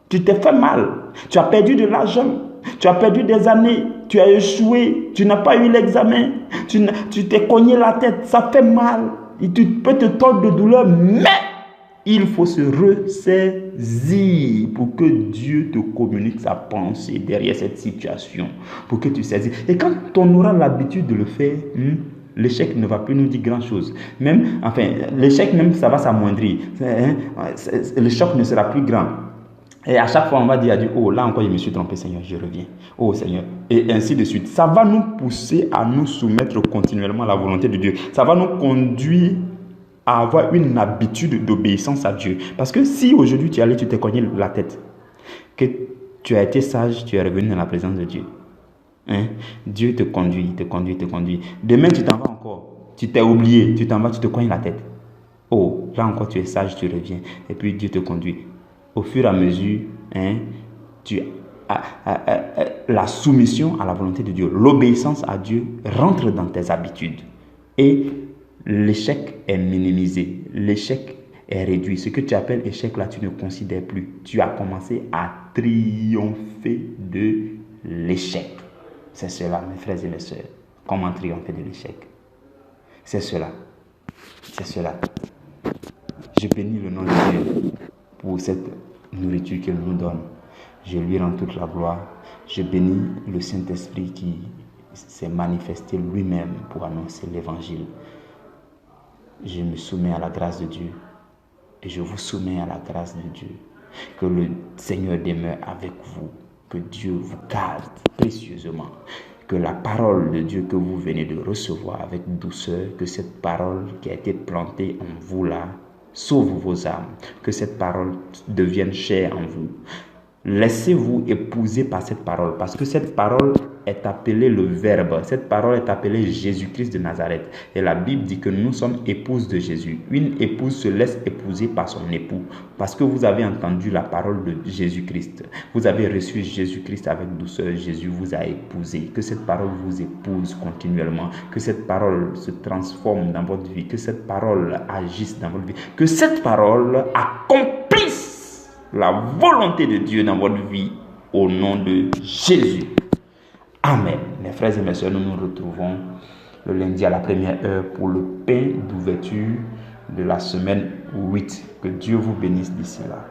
tu t'es fait mal, tu as perdu de l'argent, tu as perdu des années, tu as échoué, tu n'as pas eu l'examen, tu t'es cogné la tête, ça fait mal, et tu peux te tordre de douleur, mais il faut se ressaisir pour que Dieu te communique sa pensée derrière cette situation, pour que tu saisisses. Et quand on aura l'habitude de le faire, l'échec ne va plus nous dire grand-chose. Même, enfin, l'échec même, ça va s'amoindrir. Le choc ne sera plus grand. Et à chaque fois, on va dire à Dieu, oh, là encore, je me suis trompé, Seigneur, je reviens. Oh, Seigneur. Et ainsi de suite. Ça va nous pousser à nous soumettre continuellement à la volonté de Dieu. Ça va nous conduire à avoir une habitude d'obéissance à Dieu. Parce que si aujourd'hui, tu es allé, tu t'es cogné la tête, que tu as été sage, tu es revenu dans la présence de Dieu. Hein? Dieu te conduit, te conduit, te conduit. Demain, tu t'en vas encore. Tu t'es oublié, tu t'en vas, tu te cognes la tête. Oh, là encore, tu es sage, tu reviens. Et puis, Dieu te conduit. Au fur et à mesure, hein, la soumission à la volonté de Dieu, l'obéissance à Dieu rentre dans tes habitudes. Et l'échec est minimisé. L'échec est réduit. Ce que tu appelles échec, là, tu ne considères plus. Tu as commencé à triompher de l'échec. C'est cela, mes frères et mes sœurs. Comment triompher de l'échec? C'est cela. C'est cela. Je bénis le nom de Dieu pour cette nourriture qu'il nous donne. Je lui rends toute la gloire. Je bénis le Saint-Esprit qui s'est manifesté lui-même pour annoncer l'évangile. Je me soumets à la grâce de Dieu et je vous soumets à la grâce de Dieu. Que le Seigneur demeure avec vous. Que Dieu vous garde précieusement. Que la parole de Dieu que vous venez de recevoir avec douceur, que cette parole qui a été plantée en vous là, sauve vos âmes. Que cette parole devienne chère en vous. Laissez-vous épouser par cette parole, parce que cette parole est appelée le Verbe. Cette parole est appelée Jésus-Christ de Nazareth. Et la Bible dit que nous sommes épouses de Jésus. Une épouse se laisse épouser par son époux, parce que vous avez entendu la parole de Jésus-Christ. Vous avez reçu Jésus-Christ avec douceur. Jésus vous a épousé. Que cette parole vous épouse continuellement. Que cette parole se transforme dans votre vie. Que cette parole agisse dans votre vie. Que cette parole accomplisse la volonté de Dieu dans votre vie au nom de Jésus. Amen. Mes frères et mes sœurs, nous nous retrouvons le lundi à la première heure pour le pain d'ouverture de la semaine 8. Que Dieu vous bénisse d'ici là.